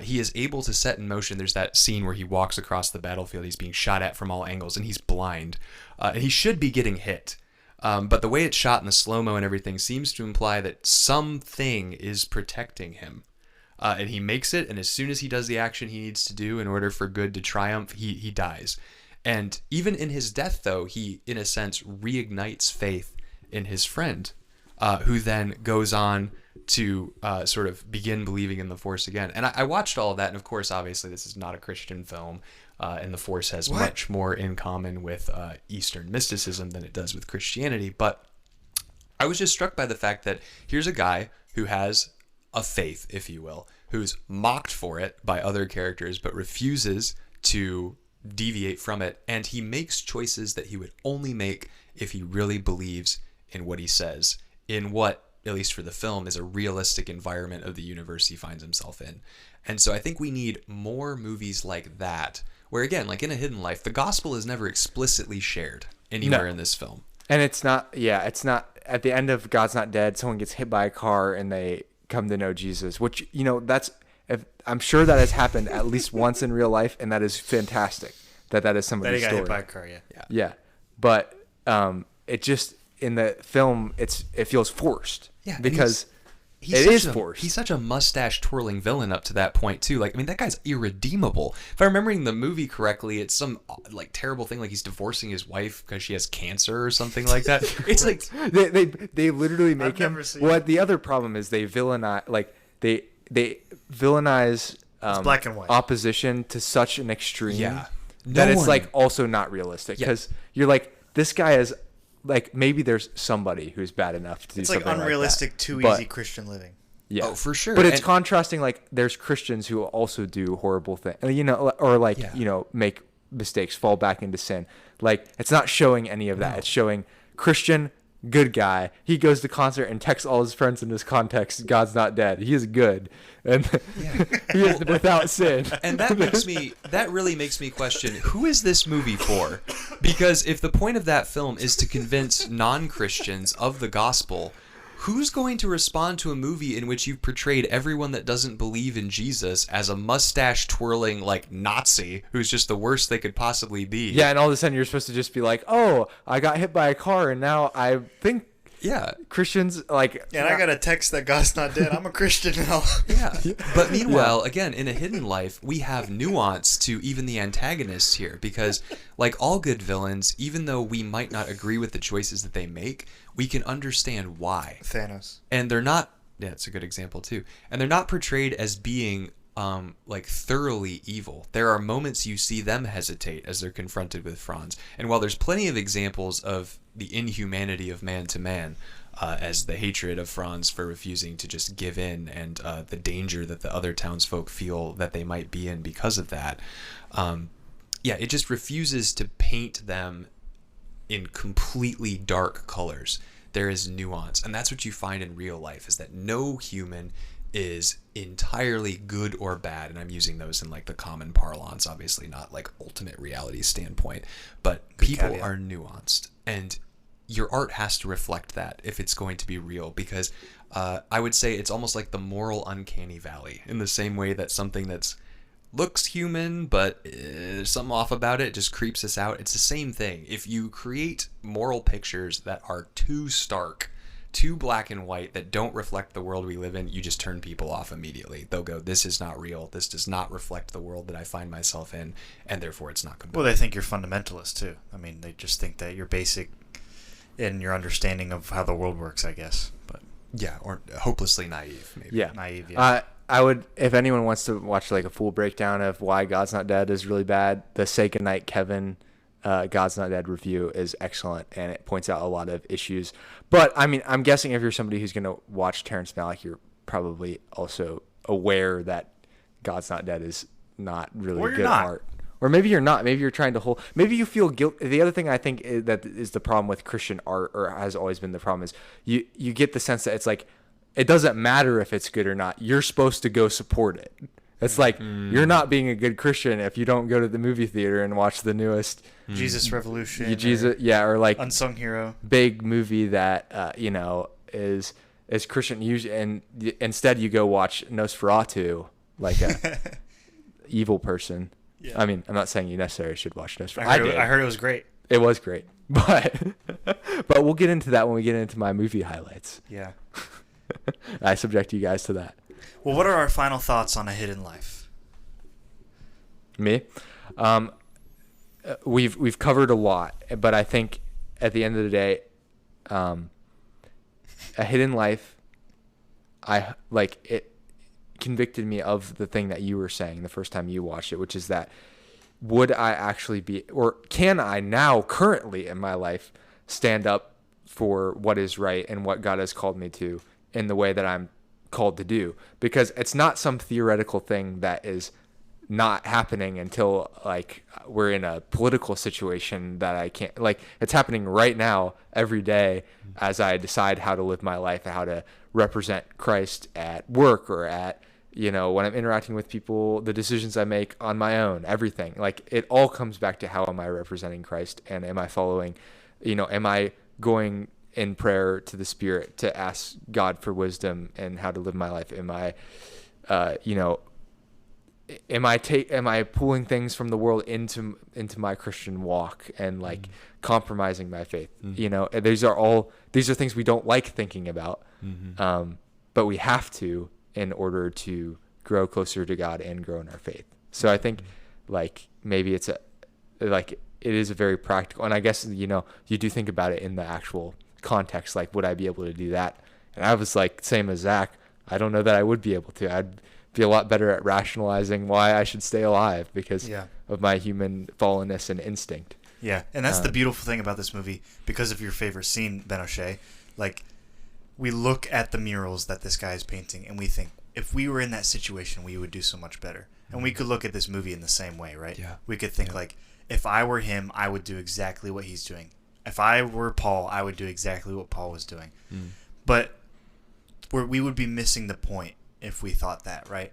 he is able to set in motion. There's that scene where he walks across the battlefield, he's being shot at from all angles, and he's blind. And he should be getting hit. But the way it's shot in the slow-mo and everything seems to imply that something is protecting him. And he makes it, and as soon as he does the action he needs to do in order for good to triumph, he dies. And even in his death, though, he, in a sense, reignites faith in his friend, who then goes on to sort of begin believing in the Force again. And I watched all of that, and of course, obviously, this is not a Christian film, and the Force has much more in common with Eastern mysticism than it does with Christianity. But I was just struck by the fact that here's a guy who has a faith, if you will, who's mocked for it by other characters, but refuses to deviate from it, and he makes choices that he would only make if he really believes in what he says, in what, at least for the film, is a realistic environment of the universe he finds himself in. And so I think we need more movies like that, where again, like in A Hidden Life, the gospel is never explicitly shared anywhere in this film. And it's not at the end of God's Not Dead, someone gets hit by a car and they come to know Jesus, which, I'm sure that has happened at least once in real life, and that is fantastic that is somebody's story. That he got hit by a car, Yeah. But it just, in the film, it feels forced. Yeah, because it is forced. He's such a mustache twirling villain up to that point too. Like, I mean, that guy's irredeemable. If I'm remembering the movie correctly, it's some like terrible thing, like he's divorcing his wife because she has cancer or something like that. It's like they literally make him. What the other problem is they villainize, like they villainize black and white opposition to such an extreme. Yeah. That it's like also not realistic, because you're like, this guy is like, maybe there's somebody who's bad enough to do something like that. It's like unrealistic, too easy Christian living. Yeah. Oh, for sure. But it's contrasting, like, there's Christians who also do horrible things, or like, make mistakes, fall back into sin. Like, it's not showing any of that. No. It's showing Christian, good guy. He goes to concert and texts all his friends in this context, God's not dead. He is good. And he is without sin. And that really makes me question, who is this movie for? Because if the point of that film is to convince non-Christians of the gospel, who's going to respond to a movie in which you've portrayed everyone that doesn't believe in Jesus as a mustache twirling like Nazi who's just the worst they could possibly be? Yeah, and all of a sudden you're supposed to just be like, oh, I got hit by a car and now I think Christians like. Yeah, and I got a text that God's not dead. I'm a Christian now. Yeah, but meanwhile, again, in A Hidden Life, we have nuance to even the antagonists here because, like all good villains, even though we might not agree with the choices that they make, we can understand why. Thanos. And they're not. Yeah, it's a good example too. And they're not portrayed as being like thoroughly evil. There are moments you see them hesitate as they're confronted with Franz. And while there's plenty of examples of the inhumanity of man to man, as the hatred of Franz for refusing to just give in, and the danger that the other townsfolk feel that they might be in because of that, it just refuses to paint them in completely dark colors. There is nuance, and that's what you find in real life, is that no human is entirely good or bad, and I'm using those in like the common parlance, obviously not like ultimate reality standpoint, but Good people caveat. are nuanced, and your art has to reflect that if it's going to be real, because I would say it's almost like the moral uncanny valley, in the same way that something that's looks human but there's something off about it just creeps us out. It's the same thing. If you create moral pictures that are too stark, too black and white, that don't reflect the world we live in, you just turn people off immediately. They'll go, this is not real, this does not reflect the world that I find myself in, and therefore it's not compelling. Well, they think you're fundamentalist too. I mean, they just think that you're basic in your understanding of how the world works, I guess. But yeah, or hopelessly naive, maybe. Yeah. Naive, yeah. I would, if anyone wants to watch like a full breakdown of why God's Not Dead is really bad, the Say Goodnight Kevin God's Not Dead review is excellent, and it points out a lot of issues. But I mean, I'm guessing if you're somebody who's going to watch Terrence Malick, you're probably also aware that God's Not Dead is not really Or you're good not. art. Or maybe you're not. Maybe you're trying to hold. Maybe you feel guilt. The other thing I think that is the problem with Christian art, or has always been the problem, is you get the sense that it's like, it doesn't matter if it's good or not. You're supposed to go support it. It's like you're not being a good Christian if you don't go to the movie theater and watch the newest Jesus Revolution. or like Unsung Hero. big movie that is Christian. And instead you go watch Nosferatu, like a evil person. Yeah. I mean, I'm not saying you necessarily should watch Nosferatu. I heard it was great. It was great, but we'll get into that when we get into my movie highlights. Yeah. I subject you guys to that. Well, what are our final thoughts on A Hidden Life? Me, we've covered a lot, but I think at the end of the day, A Hidden Life, I like it convicted me of the thing that you were saying the first time you watched it, which is that would I actually be, or can I now currently in my life stand up for what is right and what God has called me to in the way that I'm called to do? Because it's not some theoretical thing that is not happening until like we're in a political situation that I can't, like, it's happening right now every day as I decide how to live my life, how to represent Christ at work or at, when I'm interacting with people, the decisions I make on my own, everything. Like, it all comes back to how am I representing Christ, and am I following, am I going in prayer to the Spirit to ask God for wisdom and how to live my life? Am I, am I pulling things from the world into my Christian walk and like compromising my faith? These are things we don't like thinking about, but we have to in order to grow closer to God and grow in our faith. So I think like maybe it is a very practical, and I guess you do think about it in the actual context, like would I be able to do that? And I was like, same as Zach, I don't know that I would be able to. I'd be a lot better at rationalizing why I should stay alive because of my human fallenness and instinct. Yeah, and that's the beautiful thing about this movie, because of your favorite scene, Ben O'Shea. Like, we look at the murals that this guy is painting, and we think, if we were in that situation, we would do so much better. And we could look at this movie in the same way, right? Yeah. We could think, like, if I were him, I would do exactly what he's doing. If I were Paul, I would do exactly what Paul was doing. But we would be missing the point if we thought that, right?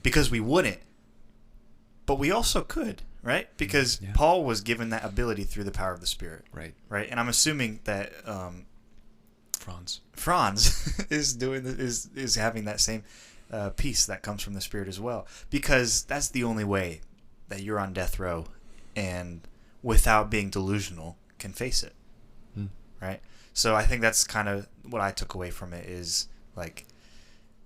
Because we wouldn't. But we also could, right? Because Paul was given that ability through the power of the Spirit. Right. Right? And I'm assuming that... Franz is having that same peace that comes from the Spirit as well, because that's the only way that you're on death row and without being delusional can face it. Right? So I think that's kind of what I took away from it, is like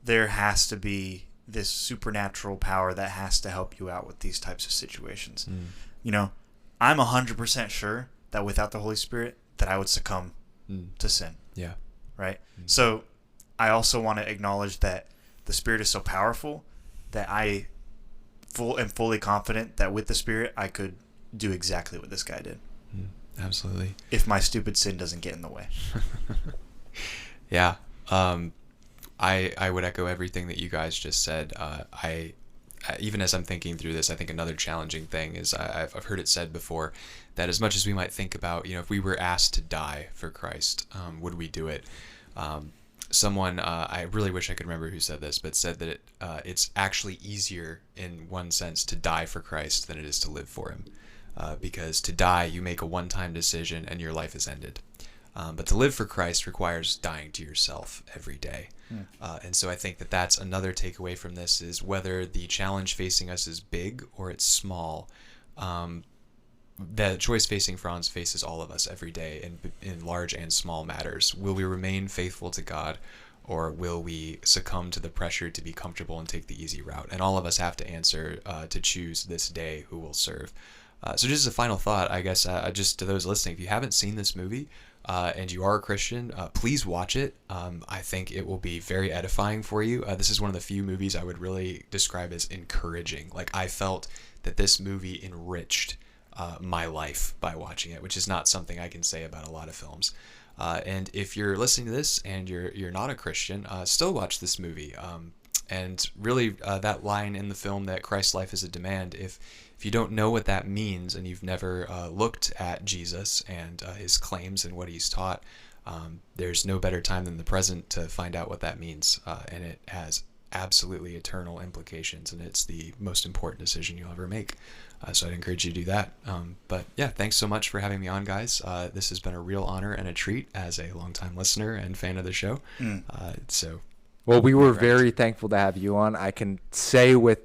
there has to be this supernatural power that has to help you out with these types of situations. You know, I'm 100% sure that without the Holy Spirit that I would succumb to sin. Yeah. Right? So I also want to acknowledge that the Spirit is so powerful that I am fully confident that with the Spirit I could do exactly what this guy did. Absolutely. If my stupid sin doesn't get in the way. Yeah. I would echo everything that you guys just said. I even as I'm thinking through this, I think another challenging thing is I've heard it said before that as much as we might think about, if we were asked to die for Christ, would we do it? Someone, I really wish I could remember who said this, but said that it's actually easier in one sense to die for Christ than it is to live for him. Because to die, you make a one-time decision and your life is ended. But to live for Christ requires dying to yourself every day. And so I think that that's another takeaway from this, is whether the challenge facing us is big or it's small. The choice facing Franz faces all of us every day in large and small matters. Will we remain faithful to God, or will we succumb to the pressure to be comfortable and take the easy route? And all of us have to answer to choose this day who will serve. So just as a final thought, I guess, just to those listening, if you haven't seen this movie and you are a Christian, please watch it. I think it will be very edifying for you. This is one of the few movies I would really describe as encouraging. Like, I felt that this movie enriched my life by watching it, which is not something I can say about a lot of films. And if you're listening to this and you're not a Christian, still watch this movie. And really, that line in the film that Christ's life is a demand, if you don't know what that means and you've never looked at Jesus and his claims and what he's taught, there's no better time than the present to find out what that means. And it has absolutely eternal implications, and it's the most important decision you'll ever make. So I'd encourage you to do that. But yeah, thanks so much for having me on, guys. This has been a real honor and a treat as a longtime listener and fan of the show. Well, we were very thankful to have you on. I can say with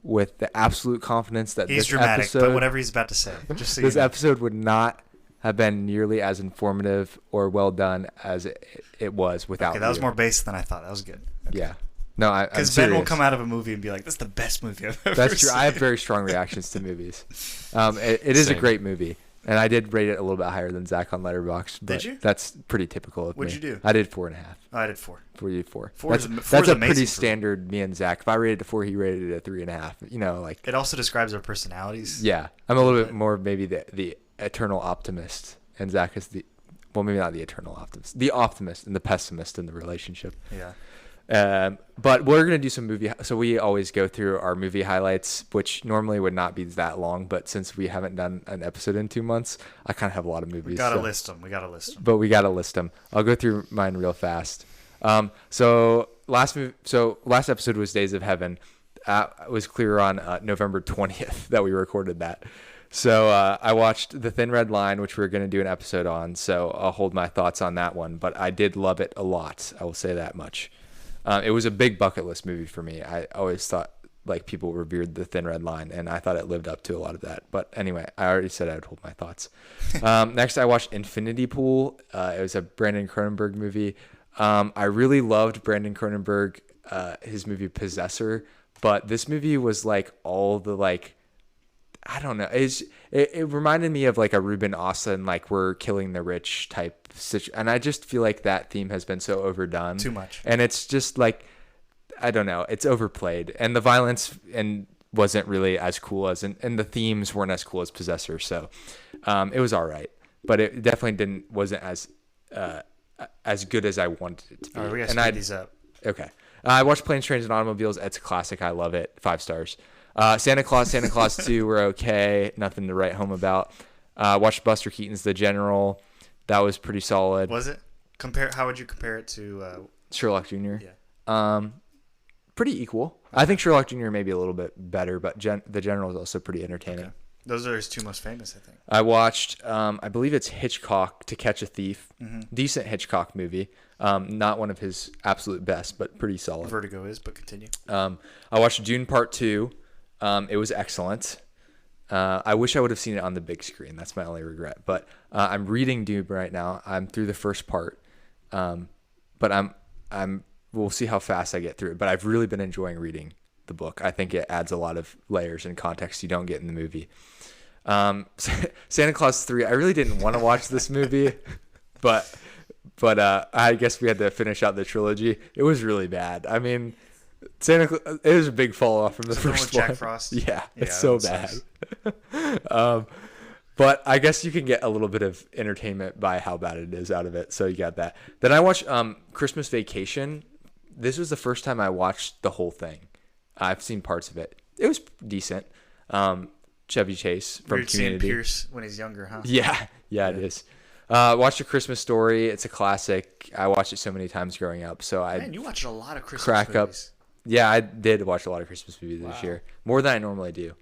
the absolute confidence that he's this dramatic, episode, but whatever he's about to say, just so this episode would not have been nearly as informative or well done as it was without. Okay, that was more base than I thought. That was good. Okay. Yeah. No, because Ben will come out of a movie and be like, "That's the best movie I've ever That's true. seen." I have very strong reactions to movies. It is a great movie, and I did rate it a little bit higher than Zach on Letterboxd. But did you? That's pretty typical of me. What'd you do? I did 4.5. Oh, I did 4. For you, 4. That's a pretty standard me and Zach. If I rated it a 4, he rated it a 3.5. Like it also describes our personalities. Yeah, I'm a little bit more maybe the eternal optimist, and Zach is maybe not the eternal optimist, the optimist and the pessimist in the relationship. Yeah. But we're going to do some movie. So we always go through our movie highlights, which normally would not be that long. But since we haven't done an episode in 2 months, I kind of have a lot of movies. We got to list them. But we got to list them. I'll go through mine real fast. So last episode was Days of Heaven. It was clear on November 20th that we recorded that. So I watched The Thin Red Line, which we're going to do an episode on. So I'll hold my thoughts on that one. But I did love it a lot. I will say that much. It was a big bucket list movie for me. I always thought like people revered The Thin Red Line, and I thought it lived up to a lot of that. But anyway, I already said I would hold my thoughts. Next, I watched Infinity Pool. It was a Brandon Cronenberg movie. I really loved Brandon Cronenberg, his movie Possessor, but this movie was like all the like, I don't know. It reminded me of like a Ruben Ostlund, like we're killing the rich type situation. And I just feel like that theme has been so overdone. Too much. And it's just like, I don't know. It's overplayed. And the violence wasn't really as cool and the themes weren't as cool as Possessor. So it was all right. But it definitely wasn't as good as I wanted it to be. All right, we got to speed these up. Okay. I watched Planes, Trains, and Automobiles. It's a classic. I love it. 5 stars. Santa Claus 2 were okay. Nothing to write home about. Watched Buster Keaton's The General. That was pretty solid. Was it? How would you compare it to Sherlock Jr.? Yeah. Pretty equal. I think Sherlock Jr. may be a little bit better, but The General is also pretty entertaining. Okay. Those are his two most famous, I think. I watched, I believe it's Hitchcock, To Catch a Thief. Mm-hmm. Decent Hitchcock movie. Not one of his absolute best, but pretty solid. Vertigo is, but continue. I watched Dune Part 2. It was excellent. I wish I would have seen it on the big screen. That's my only regret. But I'm reading Dune right now. I'm through the first part. But we'll see how fast I get through it. But I've really been enjoying reading the book. I think it adds a lot of layers and context you don't get in the movie. Santa Claus 3, I really didn't want to watch this movie, but I guess we had to finish out the trilogy. It was really bad. I mean, it was a big fall off from the first one. Jack Frost? Yeah, it's so bad. But I guess you can get a little bit of entertainment by how bad it is out of it. So you got that. Then I watched Christmas Vacation. This was the first time I watched the whole thing. I've seen parts of it. It was decent. Chevy Chase from Weird Community. seeing Pierce when he's younger, huh? Yeah, it is. Watched A Christmas Story. It's a classic. I watched it so many times growing up. So Man, you watched a lot of Christmas crack movies. up. Yeah, I did watch a lot of Christmas movies this year, more than I normally do.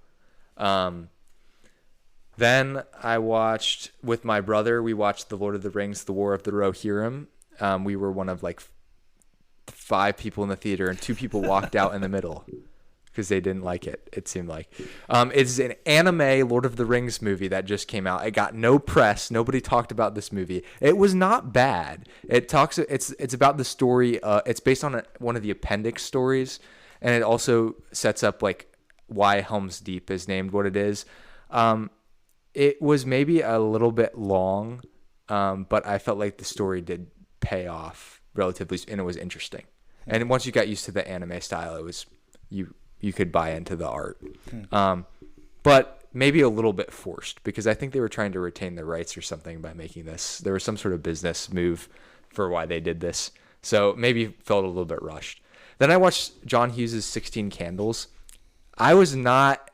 Then I watched with my brother. We watched The Lord of the Rings: The War of the Rohirrim. We were one of like 5 people in the theater, and 2 people walked out in the middle because they didn't like it. It seemed like it's an anime Lord of the Rings movie that just came out. It got no press. Nobody talked about this movie. It was not bad. It's about the story. It's based on one of the appendix stories, and it also sets up like why Helm's Deep is named what it is. It was maybe a little bit long, but I felt like the story did pay off relatively, and it was interesting. And once you got used to the anime style, it was you could buy into the art. But maybe a little bit forced, because I think they were trying to retain the rights or something by making this. There was some sort of business move for why they did this. So maybe felt a little bit rushed. Then I watched John Hughes' 16 Candles. I was not,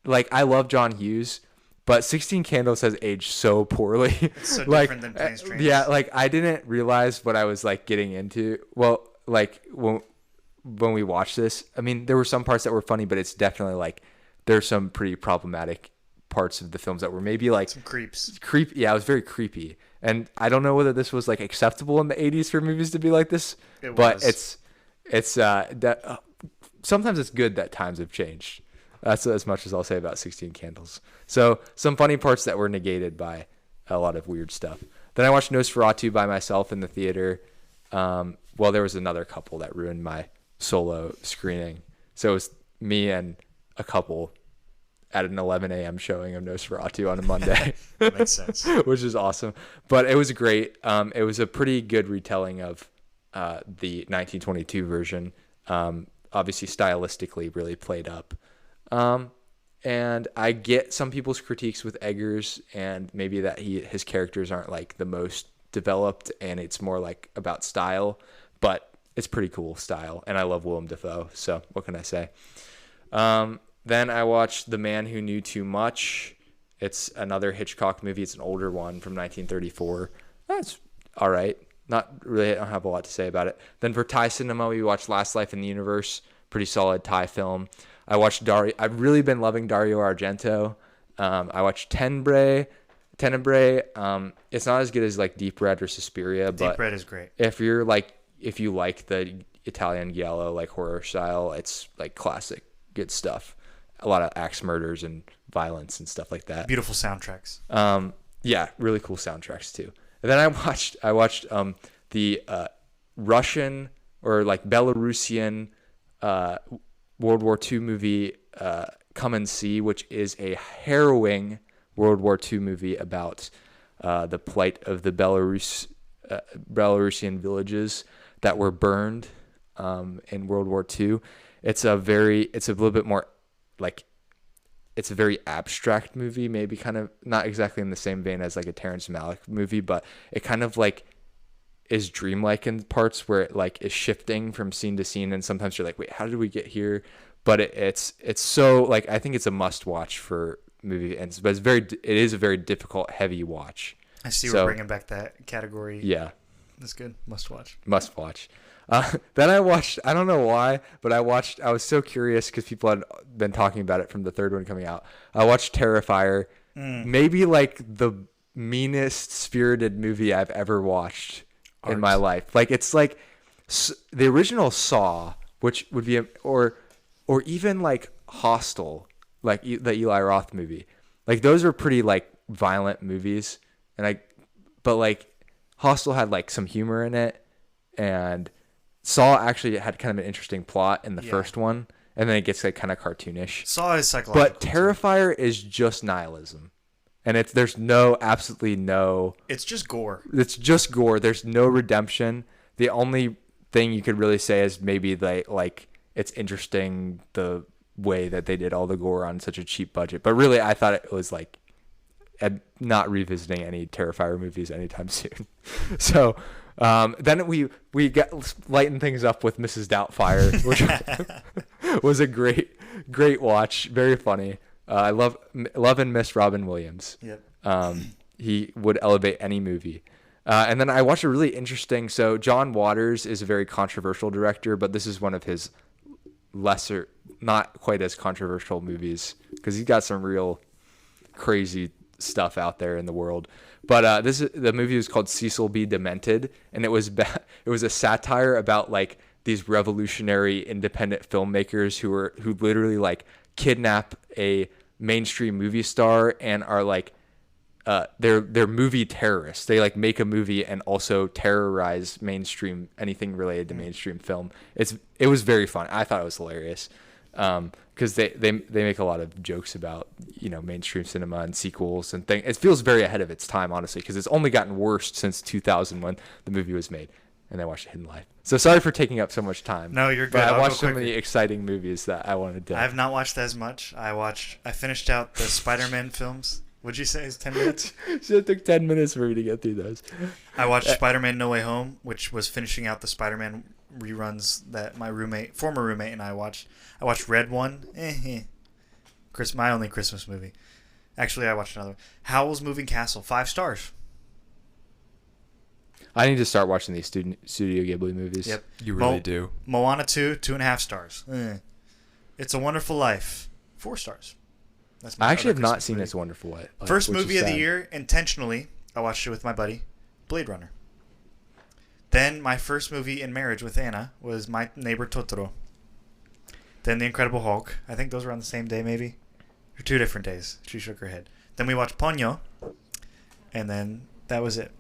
like, I love John Hughes, but 16 Candles has aged so poorly. It's so different than Planes, Trains. Yeah, like, I didn't realize what I was, like, getting into. Well, like, when we watched this, I mean, there were some parts that were funny, but it's definitely, like, there's some pretty problematic parts of the films that were maybe, like... Some creeps. Yeah, it was very creepy. And I don't know whether this was, like, acceptable in the 80s for movies to be like this. But it's sometimes it's good that times have changed. That's as much as I'll say about 16 Candles. So some funny parts that were negated by a lot of weird stuff. Then I watched Nosferatu by myself in the theater. Well, there was another couple that ruined my solo screening. So it was me and a couple at an 11 a.m. showing of Nosferatu on a Monday. That makes sense. Which is awesome. But it was great. It was a pretty good retelling of the 1922 version. Obviously, stylistically, really played up. And I get some people's critiques with Eggers, and maybe that his characters aren't like the most developed, and it's more like about style. But it's pretty cool style, and I love Willem Dafoe. So what can I say? Then I watched The Man Who Knew Too Much. It's another Hitchcock movie. It's an older one from 1934. That's all right. Not really, I don't have a lot to say about it. Then for Thai cinema, we watched Last Life in the Universe. Pretty solid Thai film. I watched Dario. I've really been loving Dario Argento. I watched Tenebrae. It's not as good as like Deep Red or Suspiria, but Deep Red is great. If you like the Italian giallo like horror style, it's like classic good stuff. A lot of axe murders and violence and stuff like that. Beautiful soundtracks. Yeah, really cool soundtracks too. And then I watched the Russian or like Belarusian World War II movie Come and See, which is a harrowing World War II movie about the plight of the Belarusian villages that were burned in World War II. It's a little bit more like, it's a very abstract movie, maybe kind of not exactly in the same vein as like a Terrence Malick movie, but it kind of like is dreamlike in parts where it like is shifting from scene to scene, and sometimes you're like, wait, how did we get here? But it's so like, I think it's a must watch for movie, but it is a very difficult, heavy watch. I see we're bringing back that category. Yeah. That's good. Must watch. Must watch. Then I watched, I don't know why, but I was so curious because people had been talking about it from the third one coming out. I watched Terrifier. Maybe like the meanest spirited movie I've ever watched in my life. Like it's like the original Saw, which would be, or even like Hostel, like the Eli Roth movie. Like those are pretty like violent movies. But like Hostel had like some humor in it, and Saw actually had kind of an interesting plot in the first one, and then it gets like kind of cartoonish. Saw is psychological. But Terrifier is just nihilism, and there's absolutely no. It's just gore. It's just gore. There's no redemption. The only thing you could really say is maybe like it's interesting the way that they did all the gore on such a cheap budget. But really, I thought it was like not revisiting any Terrifier movies anytime soon. So. Then we lighten things up with Mrs. Doubtfire, which was a great watch, very funny. I love and miss Robin Williams. Yep. He would elevate any movie. And then I watched a really interesting. So John Waters is a very controversial director, but this is one of his lesser, not quite as controversial movies because he's got some real crazy stuff out there in the world. But the movie was called Cecil B. Demented, and it was a satire about like these revolutionary independent filmmakers who literally like kidnap a mainstream movie star and are like they're movie terrorists. They like make a movie and also terrorize mainstream anything related to mainstream film. It was very fun. I thought it was hilarious. Because they make a lot of jokes about mainstream cinema and sequels and things. It feels very ahead of its time, honestly, because it's only gotten worse since 2000 when the movie was made. And I watched Hidden Life. So sorry for taking up so much time. No, you're good. But I watched so many exciting movies that I wanted to. I have not watched as much. I finished out the Spider-Man films. Would you say it's 10 minutes? So it took 10 minutes for me to get through those. I watched Spider-Man No Way Home, which was finishing out the Spider-Man reruns that my former roommate and I watched. I watched Red One. My only Christmas movie. Actually, I watched another one. Howl's Moving Castle. 5 stars. I need to start watching these Studio Ghibli movies. Yep. You really do. Moana 2, 2.5 stars. It's a Wonderful Life. 4 stars. That's I actually have not seen It's a Wonderful Life. First movie of the year, intentionally, I watched it with my buddy, Blade Runner. Then my first movie in marriage with Anna was My Neighbor Totoro. Then The Incredible Hulk. I think those were on the same day, maybe. Or 2 different days. She shook her head. Then we watched Ponyo. And then that was it.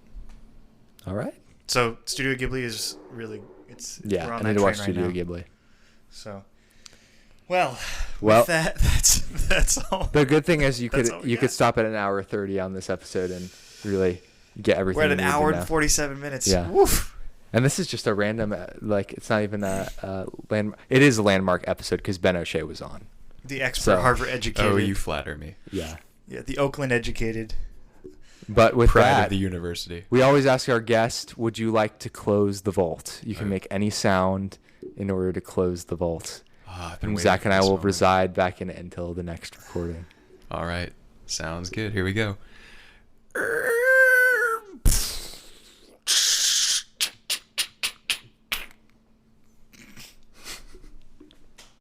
All right. So Studio Ghibli is really... Yeah, we're on I need to watch right Studio now. Ghibli. So... Well, with that, that's all. The good thing is you could stop at an hour 30 on this episode and really get everything. We're at an hour and 47 minutes. Yeah. Woof. And this is just a random, it's not even a landmark. It is a landmark episode because Ben O'Shea was on. The expert Harvard educated. Oh, you flatter me. Yeah. Yeah, the Oakland educated. But with Pride that, of the university. We always ask our guest, would you like to close the vault? You can make any sound in order to close the vault. And Zach and I will reside back in it until the next recording. All right. Sounds good. Here we go.